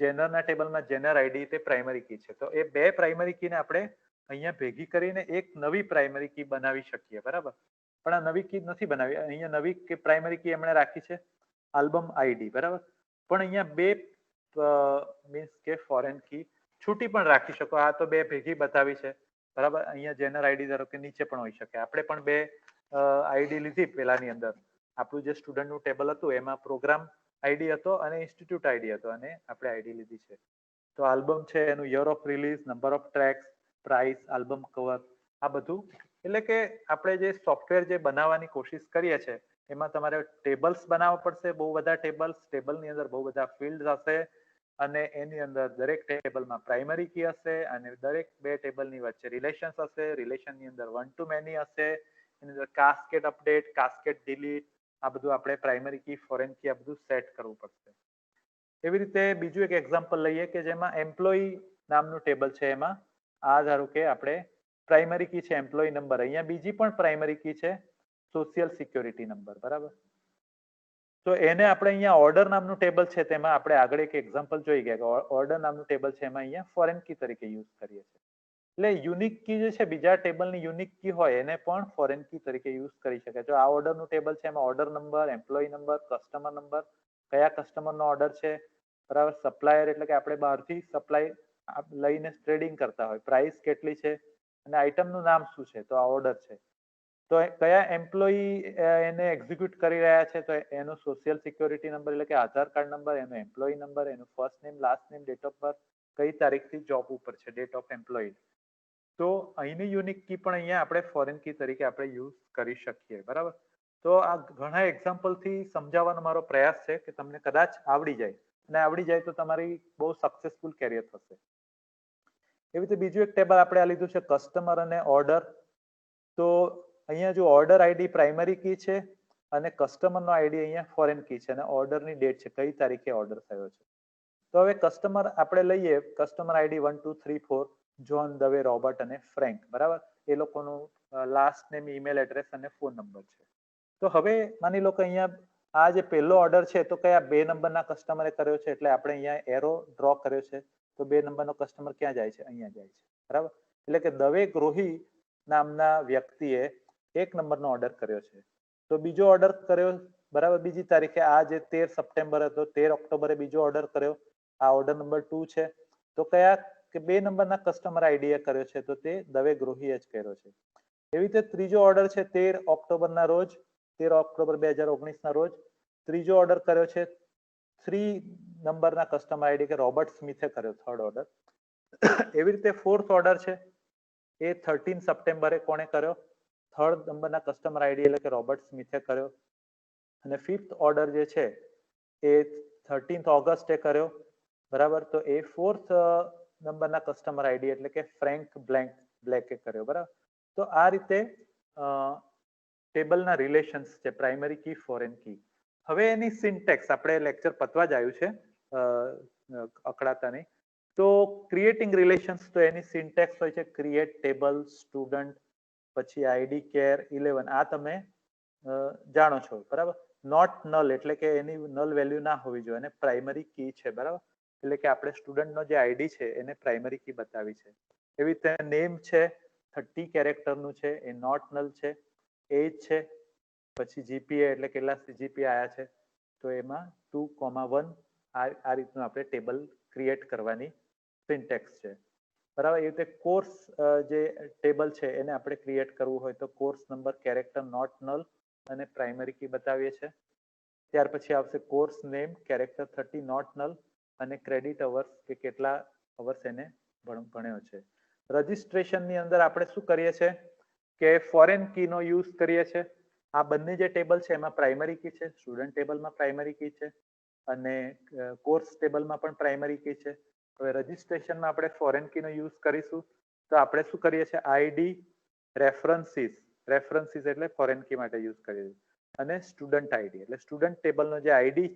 જેનરના ટેબલમાં જેનર આઈડી તે પ્રાઇમરી કી છે. તો એ બે પ્રાઇમરી કીને આપણે અહીંયા ભેગી કરીને એક નવી પ્રાઇમરી કી બનાવી શકીએ, બરાબર. પણ આ નવી કી નથી બનાવી. અહીંયા નવી કે પ્રાઇમરી કી એમણે રાખી છે આલ્બમ આઈડી, બરાબર. પણ અહીંયા બે મીન્સ કે ફોરેન કી છૂટી પણ રાખી શકો. આ તો બે ભેગી બતાવી છે, બરાબર. અહીંયા જેનર આઈડી ધારો કે નીચે પણ હોઈ શકે. આપણે પણ બે આઈડી લીધી પેલાની અંદર. આપણું જે સ્ટુડન્ટનું ટેબલ હતું એમાં પ્રોગ્રામ આઈડી હતો અને ઇન્સ્ટિટ્યૂટ આઈડી હતો, અને આપણે આઈડી લીધી છે. તો આલ્બમ છે એનું year of release, number of tracks, price, album cover, આ બધું. એટલે કે આપણે જે સોફ્ટવેર જે બનાવવાની કોશિશ કરીએ છીએ એમાં તમારે ટેબલ્સ બનાવવા પડશે, બહુ બધા ટેબલ્સ. ટેબલની અંદર બહુ બધા ફિલ્ડ હશે અને એની અંદર દરેક ટેબલમાં પ્રાઇમરી કી હશે અને દરેક બે ટેબલની વચ્ચે રિલેશન્સ હશે. રિલેશનની અંદર વન ટુ મેની હશે. એની અંદર કાસ્કેડ અપડેટ, કાસ્કેડ ડિલીટ, આ બધું આપણે પ્રાઇમરી કી, ફોરેન કી, આ બધું સેટ કરવું પડશે. એવી રીતે બીજું એક એક્ઝામ્પલ લઈએ કે જેમાં એમ્પ્લોયી નામનું ટેબલ છે. એમાં આ ધારો કે આપણે પ્રાઇમરી કી છે એમ્પ્લોયી નંબર. અહીંયા બીજી પણ પ્રાઇમરી કી છે સોશિયલ સિક્યોરિટી નંબર, બરાબર. તો એને આપણે અહીંયા ઓર્ડર નામનું ટેબલ છે તેમાં આપણે આગળ એક એક્ઝામ્પલ જોઈ ગયા કે ઓર્ડર નામનું ટેબલ છે એમાં અહીંયા ફોરેન કી તરીકે યુઝ કરીએ છીએ. એટલે યુનિક કી જે છે બીજા ટેબલની યુનિક કી હોય એને પણ ફોરેન કી તરીકે યુઝ કરી શકે. જો આ ઓર્ડરનું ટેબલ છે એમાં order number, employee number, customer number, કયા કસ્ટમરનો ઓર્ડર છે, બરાબર. સપ્લાયર એટલે કે આપણે બહારથી સપ્લાય લઈને ટ્રેડિંગ કરતા હોય, પ્રાઇસ કેટલી છે અને આઇટમનું નામ શું છે, તો આ ઓર્ડર છે. તો કયા એમ્પ્લોયી એને એક્ઝિક્યુટ કરી રહ્યા છે, તો એનો સોશિયલ સિક્યોરિટી નંબર એટલે કે આધાર કાર્ડ નંબર, એનો એમ્પ્લોયી નંબર, એનું first name, last name, date of birth, કઈ તારીખથી જોબ ઉપર છે, ડેટ ઓફ એમ્પ્લોયી. તો અહીંની યુનિક કી પણ અહીંયા આપણે ફોરેન કી તરીકે આપણે યુઝ કરી શકીએ, બરાબર. તો આ ઘણા એક્ઝામ્પલ થી સમજાવવાનો મારો પ્રયાસ છે કે તમને કદાચ આવડી જાય, અને આવડી જાય તો તમારી બહુ સક્સેસફુલ કેરિયર થશે. એવી રીતે બીજું એક ટેબલ આપણે આ લીધું છે કસ્ટમર અને ઓર્ડર. તો અહીંયા જો ઓર્ડર આઈડી પ્રાઇમરી કી છે અને કસ્ટમરનો આઈડી અહીંયા ફોરેન કી છે અને ઓર્ડરની ડેટ છે, કઈ તારીખે ઓર્ડર થયો છે. તો હવે કસ્ટમર આપણે લઈએ, customer ID 1 2 3 4 John, Dave, Robert અને ફ્રેન્ક, બરાબર. એ લોકોનું લાસ્ટ નેમ, ઈમેલ એડ્રેસ અને ફોન નંબર છે. તો હવે માની લો કે અહીંયા આ જે પહેલો ઓર્ડર છે તો કયા બે નંબરના કસ્ટમરે કર્યો છે, એટલે આપણે અહીંયા એરો ડ્રો કર્યો છે. તો બે નંબરનો કસ્ટમર ક્યાં જાય છે, અહીંયા જાય છે, બરાબર. એટલે કે દવે ગ્રોહી નામના વ્યક્તિએ 1 નંબરનો ઓર્ડર કર્યો છે. તો બીજો ઓર્ડર કર્યો, બરાબર, બીજી તારીખે, આ જે 13 સપ્ટેમ્બર હતો, 13 ઓક્ટોબરે બીજો ઓર્ડર કર્યો. આ ઓર્ડર નંબર 2 છે. તો કયા કે બે નંબરના કસ્ટમર આઈડી એ કર્યો છે, તો તે દવે ગ્રોહીએ જ કર્યો છે. એવી રીતે ત્રીજો ઓર્ડર છે 13 ઓક્ટોબરના રોજ, 13 ઓક્ટોબર 2019ના રોજ ત્રીજો ઓર્ડર કર્યો છે 3 નંબરના કસ્ટમર આઈડી કે રોબર્ટ સ્મિથે કર્યો, થર્ડ ઓર્ડર. એવી રીતે ફોર્થ ઓર્ડર છે એ 13 સપ્ટેમ્બરે કોણે કર્યો, થર્ડ નંબરના કસ્ટમર આઈડી એટલે કે રોબર્ટ સ્મિથે કર્યો. અને ફિફ્થ ઓર્ડર જે છે એ 13 ઓગસ્ટે કર્યો, બરાબર. તો એ ફોર્થ નંબરના કસ્ટમર આઈડી એટલે કે ફ્રેન્ક બ્લેકે કર્યો, બરાબર. તો આ રીતે ટેબલના રિલેશન્સ છે પ્રાઇમરી કી, ફોરેન કી. હવે એની સિન્ટેક્સ, આપણે લેક્ચર પતવા જ આવ્યું છે અકળાતા નહીં. તો ક્રિએટિંગ રિલેશન્સ, તો એની સિન્ટેક્સ હોય છે ક્રિએટ ટેબલ, સ્ટુડન્ટ, પછી આઈડી કેર 11, આ તમે જાણો છો, બરાબર. નોટ નલ એટલે કે એની નલ વેલ્યુ ના હોવી જોઈએ, અને પ્રાઇમરી કી છે, બરાબર. એટલે કે આપણે સ્ટુડન્ટનો જે આઈડી છે એને પ્રાઇમરી કી બતાવી છે. એવી રીતે નેમ છે 30 કેરેક્ટરનું છે, એ નોટ નલ છે. એજ છે, પછી જીપીએ એટલે કેટલા જીપીએ આયા છે, તો એમાં 2,1, આ રીતનું આપણે ટેબલ ક્રિએટ કરવાની સિન્ટેક્સ છે, બરાબર. એ રીતે કોર્સ જે ટેબલ છે એને આપણે ક્રિએટ કરવું હોય તો course number, character, not null અને પ્રાઇમરી કી બતાવીએ છીએ. ત્યાર પછી આવશે course name, character 30 not null અને ક્રેડિટ અવર્સ કે કેટલા અવર્સ એને ભણ્યો છે. રજિસ્ટ્રેશનની અંદર આપણે શું કરીએ છીએ કે ફોરેન કીનો યુઝ કરીએ છીએ. આ બંને જે ટેબલ છે એમાં પ્રાઇમરી કી છે, સ્ટુડન્ટ ટેબલમાં પ્રાઇમરી કી છે અને કોર્સ ટેબલમાં પણ પ્રાઇમરી કી છે. હવે રજિસ્ટ્રેશનમાં આપણે ફોરેન કીનો યુઝ કરીશું. તો આપણે શું કરીએ છીએ, આઈડી રેફરન્સીસ એટલે ફોરેન કી માટે યુઝ કરીએ છીએ, અને સ્ટુડન્ટ આઈડી એટલે સ્ટુડન્ટ ટેબલનો જે આઈડી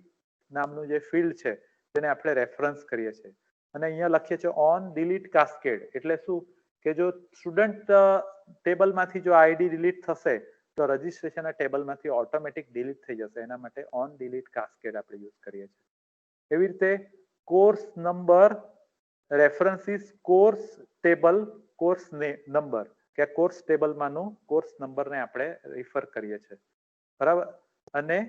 નામનું જે ફિલ્ડ છે તેને આપણે રેફરન્સ કરીએ છીએ. અને અહીંયા લખીએ છીએ ઓન ડિલીટ કાસ્કેડ, એટલે શું કે જો સ્ટુડન્ટ ટેબલમાંથી જો આઈડી ડિલીટ થશે તો રજિસ્ટ્રેશનના ટેબલમાંથી ઓટોમેટિક ડિલીટ થઈ જશે. એના માટે ઓન ડિલીટ કાસ્કેડ આપણે યુઝ કરીએ છીએ. એવી રીતે course number references course table course number, કે આ કોર્સ ટેબલમાંનું કોર્સ નંબરને આપણે રિફર કરીએ છીએ, બરાબર. અને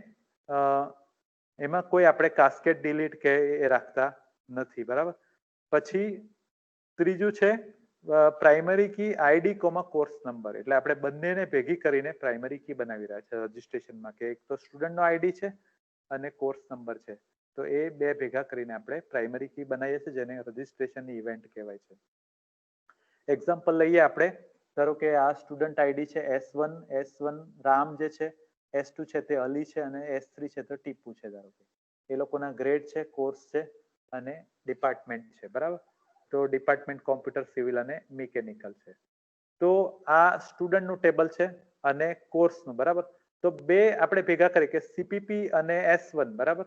એમાં કોઈ આપણે કાસ્કેડ ડિલીટ કે એ રાખતા નથી, બરાબર. પછી ત્રીજું છે primary key ID course number, એટલે આપણે બંનેને ભેગી કરીને પ્રાઇમરી કી બનાવી રહ્યા છે રજીસ્ટ્રેશનમાં, કે એક તો સ્ટુડન્ટનો આઈડી છે અને કોર્સ નંબર છે, તો એ બે ભેગા કરીને આપણે પ્રાઇમરી કી બનાવીએ છીએ, જેને રજીસ્ટ્રેશનની ઇવેન્ટ કહેવાય છે. એક્ઝામ્પલ લઈએ આપણે, ધારો કે આ સ્ટુડન્ટ આઈડી છે S1 રામ જે છે, S2 છે તે અલી છે અને S3 છે તો ટીપુ છે. ધારો કે એ લોકોના ગ્રેડ છે, કોર્સ છે અને ડિપાર્ટમેન્ટ છે, બરાબર. તો ડિપાર્ટમેન્ટ કોમ્પ્યુટર સિવિલ અને મિકેનિકલ છે. તો આ સ્ટુડન્ટનું ટેબલ છે અને કોર્સનું, બરાબર. તો બે આપણે ભેગા કરીએ કે CPP અને S1, બરાબર.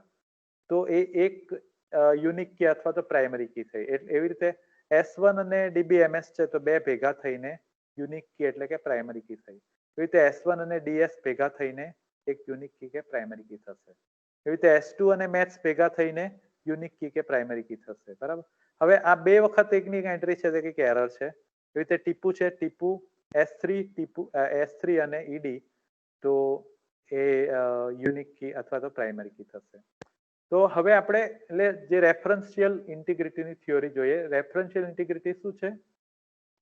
તો એ એક યુનિક કી અથવા તો પ્રાઇમરી કી થઈ. એવી રીતે S1 અને DBMS છે તો બે ભેગા થઈને યુનિક કી એટલે કે પ્રાઇમરી કી થઈ. એવી રીતે S1 અને DS ભેગા થઈને એક યુનિક કી કે પ્રાઇમરી કી થશે. એવી રીતે S2 અને મેથ્સ ભેગા થઈને યુનિક કી કે પ્રાઇમરી કી થશે, બરાબર. હવે આ બે વખત એકની એન્ટ્રી છે તે કંઈક એરર છે. એવી રીતે ટીપુ છે, ટીપુ S3 અને ED, તો એ યુનિક કી અથવા તો પ્રાઇમરી કી થશે. તો હવે આપણે એટલે જે રેફરન્શિયલ ઇન્ટિગ્રિટીની થિયોરી જોઈએ. રેફરન્શિયલ ઇન્ટિગ્રિટી શું છે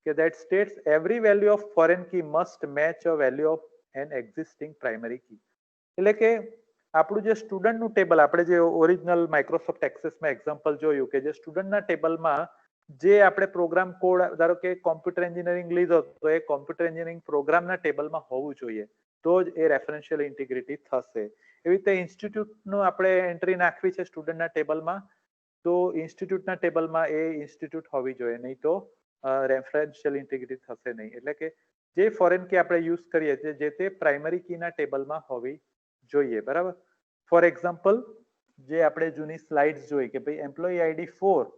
કે that states every value of foreign key must match a value of an existing primary key. એટલે કે આપણું જે સ્ટુડન્ટનું ટેબલ, આપણે જે ઓરિજિનલ માઇક્રોસોફ્ટ એક્સેસમાં એક્ઝામ્પલ જોયું કે જે સ્ટુડન્ટના ટેબલમાં જે આપણે પ્રોગ્રામ કોડ, ધારો કે કોમ્પ્યુટર એન્જિનિયરિંગ લીધો તો એ કોમ્પ્યુટર એન્જિનિયરિંગ પ્રોગ્રામના ટેબલમાં હોવું જોઈએ, તો જ એ રેફરન્શિયલ ઇન્ટિગ્રિટી થશે. એવી રીતે ઇન્સ્ટિટ્યૂટનું આપણે એન્ટ્રી નાખવી છે સ્ટુડન્ટના ટેબલમાં, તો ઇન્સ્ટિટ્યૂટના ટેબલમાં એ ઇન્સ્ટિટ્યૂટ હોવી જોઈએ, નહીં તો રેફરન્શિયલ ઇન્ટિગ્રિટી થશે નહીં. એટલે કે જે ફોરેન કી આપણે યુઝ કરીએ છીએ જે તે પ્રાઇમરી કીના ટેબલમાં હોવી જોઈએ, બરાબર. ફોર એક્ઝામ્પલ, જે આપણે જૂની સ્લાઇડ્સ જોઈ કે ભાઈ employee ID 4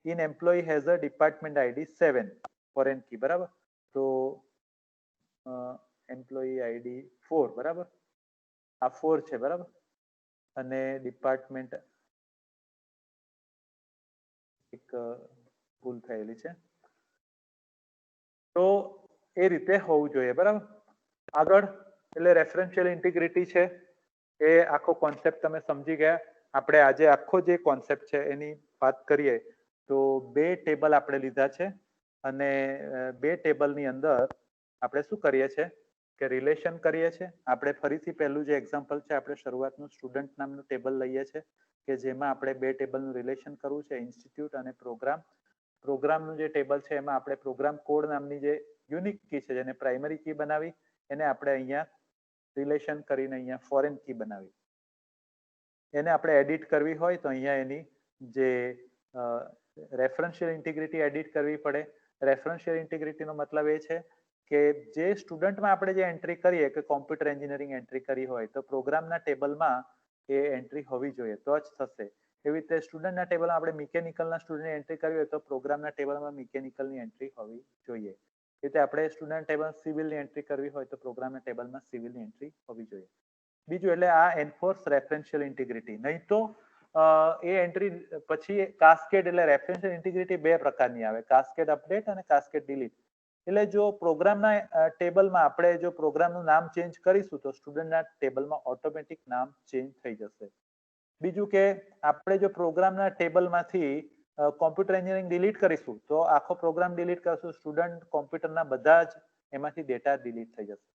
in employee has a department ID 7 foreign key, બરાબર. તો એમ્પ્લોયી આઈડી 4, બરાબર, આ 4 છે, બરાબર. અને ડિપાર્ટમેન્ટ એક ભૂલ થયેલી છે, તો એ રીતે હોવું જોઈએ, બરાબર. આગળ એટલે રેફરન્શિયલ ઇન્ટિગ્રિટી છે એ આખો કોન્સેપ્ટ તમે સમજી ગયા. આપણે આજે આખો જે કોન્સેપ્ટ છે એની વાત કરીએ તો બે ટેબલ આપણે લીધા છે અને બે ટેબલની અંદર આપણે શું કરીએ છીએ કે રિલેશન કરીએ છીએ. આપણે ફરીથી પહેલું જે એક્ઝામ્પલ છે, આપણે શરૂઆતનું સ્ટુડન્ટ નામનું ટેબલ લઈએ છીએ કે જેમાં આપણે બે ટેબલનું રિલેશન કરવું છે, ઇન્સ્ટિટ્યૂટ અને પ્રોગ્રામ. પ્રોગ્રામનું જે ટેબલ છે એમાં આપણે પ્રોગ્રામ કોડ નામની જે યુનિક કી છે જેને પ્રાઇમરી કી બનાવી, એને આપણે અહીંયા રિલેશન કરીને અહીંયા ફોરેન કી બનાવી. એને આપણે એડિટ કરવી હોય તો અહીંયા એની જે રેફરન્શિયલ ઇન્ટિગ્રિટી એડિટ કરવી પડે. રેફરન્શિયલ ઇન્ટિગ્રિટીનો મતલબ એ છે કે જે સ્ટુડન્ટમાં આપણે જે એન્ટ્રી કરીએ કે કોમ્પ્યુટર એન્જિનિયરિંગ એન્ટ્રી કરી હોય તો પ્રોગ્રામના ટેબલમાં એ એન્ટ્રી હોવી જોઈએ તો જ થશે. એવી રીતે સ્ટુડન્ટના ટેબલમાં આપણે મિકેનિકલના સ્ટુડન્ટની એન્ટ્રી કરવી હોય તો પ્રોગ્રામના ટેબલમાં મિકેનિકલની એન્ટ્રી હોવી જોઈએ. એ રીતે આપણે સ્ટુડન્ટ ટેબલમાં સિવિલની એન્ટ્રી કરવી હોય તો પ્રોગ્રામના ટેબલમાં સિવિલની એન્ટ્રી હોવી જોઈએ. બીજું એટલે આ એન્ફોર્સ રેફરન્શિયલ ઇન્ટિગ્રિટી. નહીં તો એ એન્ટ્રી પછી કાસ્કેડ, એટલે રેફરન્શિયલ ઇન્ટિગ્રિટી બે પ્રકારની આવે, કાસ્કેડ અપડેટ અને કાસ્કેડ ડિલીટ. એટલે જો પ્રોગ્રામના ટેબલમાં આપણે જો પ્રોગ્રામનું નામ ચેન્જ કરીશું તો સ્ટુડન્ટના ટેબલમાં ઓટોમેટિક નામ ચેન્જ થઈ જશે. બીજું કે આપણે જો પ્રોગ્રામના ટેબલમાંથી કોમ્પ્યુટર એન્જિનિયરિંગ ડિલીટ કરીશું તો આખો પ્રોગ્રામ ડિલીટ કરશું, સ્ટુડન્ટ કોમ્પ્યુટરના બધા જ એમાંથી ડેટા ડિલીટ થઈ જશે.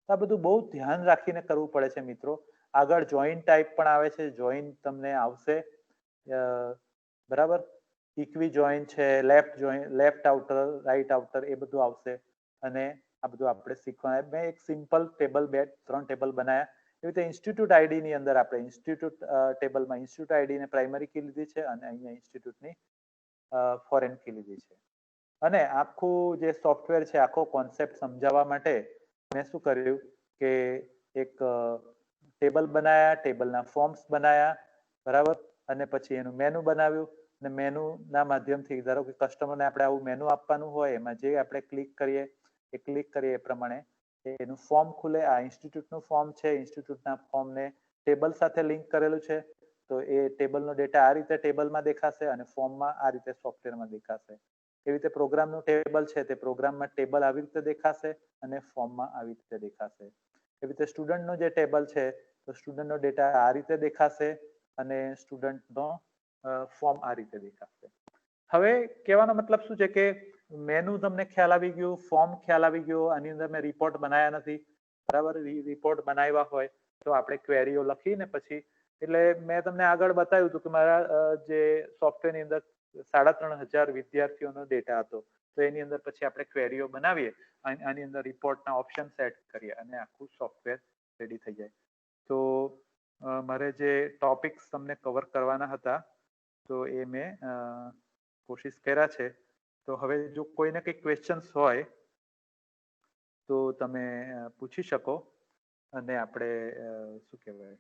આ બધું બહુ ધ્યાન રાખીને કરવું પડે છે મિત્રો. આગળ જોઈન ટાઈપ પણ આવે છે, જોઈન તમને આવશે, બરાબર. ઇક્વી જોઈન છે, લેફ્ટ આઉટર, રાઈટ આઉટર, એ બધું આવશે અને આ બધું આપણે શીખવાના. મેં એક સિમ્પલ ટેબલ, ત્રણ ટેબલ બનાવ્યા. એવી રીતે ઇન્સ્ટિટ્યૂટ આઈડી ની અંદર આપણે ઇન્સ્ટિટ્યૂટ ટેબલમાં ઇન્સ્ટિટ્યૂટ આઈડીને પ્રાઇમરી કી લીધી છે અને અહીંયા ઇન્સ્ટિટ્યૂટની ફોરેન કી લીધી છે. અને આખું જે સોફ્ટવેર છે, આખો કોન્સેપ્ટ સમજાવવા માટે મેં શું કર્યું કે એક ટેબલ બનાવ્યા, ટેબલના ફોર્મ્સ બનાવ્યા, બરાબર. અને પછી એનું મેનુ બનાવ્યું અને મેનુના માધ્યમથી ધારો કે કસ્ટમરને આપણે આવું મેનુ આપવાનું હોય, એમાં જે આપણે ક્લિક કરીએ એ પ્રમાણે એનું ફોર્મ ખુલે. આ ઇન્સ્ટિટ્યૂટનું ફોર્મ છે, ઇન્સ્ટિટ્યૂટના ફોર્મને ટેબલ સાથે લિંક કરેલું છે, તો એ ટેબલનો ડેટા આ રીતે ટેબલમાં દેખાશે અને ફોર્મમાં આ રીતે સોફ્ટવેરમાં દેખાશે. એવી રીતે પ્રોગ્રામનું ટેબલ છે તે પ્રોગ્રામમાં ટેબલ આવી રીતે દેખાશે અને ફોર્મમાં આવી રીતે દેખાશે. એવી રીતે સ્ટુડન્ટનું જે ટેબલ છે તો સ્ટુડન્ટનો ડેટા આ રીતે દેખાશે અને સ્ટુડન્ટનો ફોર્મ આ રીતે દેખાશે. હવે કહેવાનો મતલબ શું છે કે મેનુ તમને ખ્યાલ આવી ગયું, ફોર્મ ખ્યાલ આવી ગયો, આની અંદર મેં રિપોર્ટ બનાવ્યા નથી, બરાબર. રિપોર્ટ બનાવ્યા હોય તો આપણે ક્વેરીઓ લખીને પછી, એટલે મેં તમને આગળ બતાવ્યું હતું કે મારા જે સોફ્ટવેરની અંદર 3500 વિદ્યાર્થીઓનો ડેટા હતો, તો એની અંદર પછી આપણે ક્વેરીઓ બનાવીએ, આની અંદર રિપોર્ટના ઓપ્શન સેટ કરીએ અને આખું સોફ્ટવેર રેડી થઈ જાય. તો મારે જે ટોપિક્સ તમને કવર કરવાના હતા તો એ મેં કોશિશ કર્યા છે. તો હવે જો કોઈને કંઈ ક્વેશ્ચન્સ હોય તો તમે પૂછી શકો અને આપણે શું કહેવાય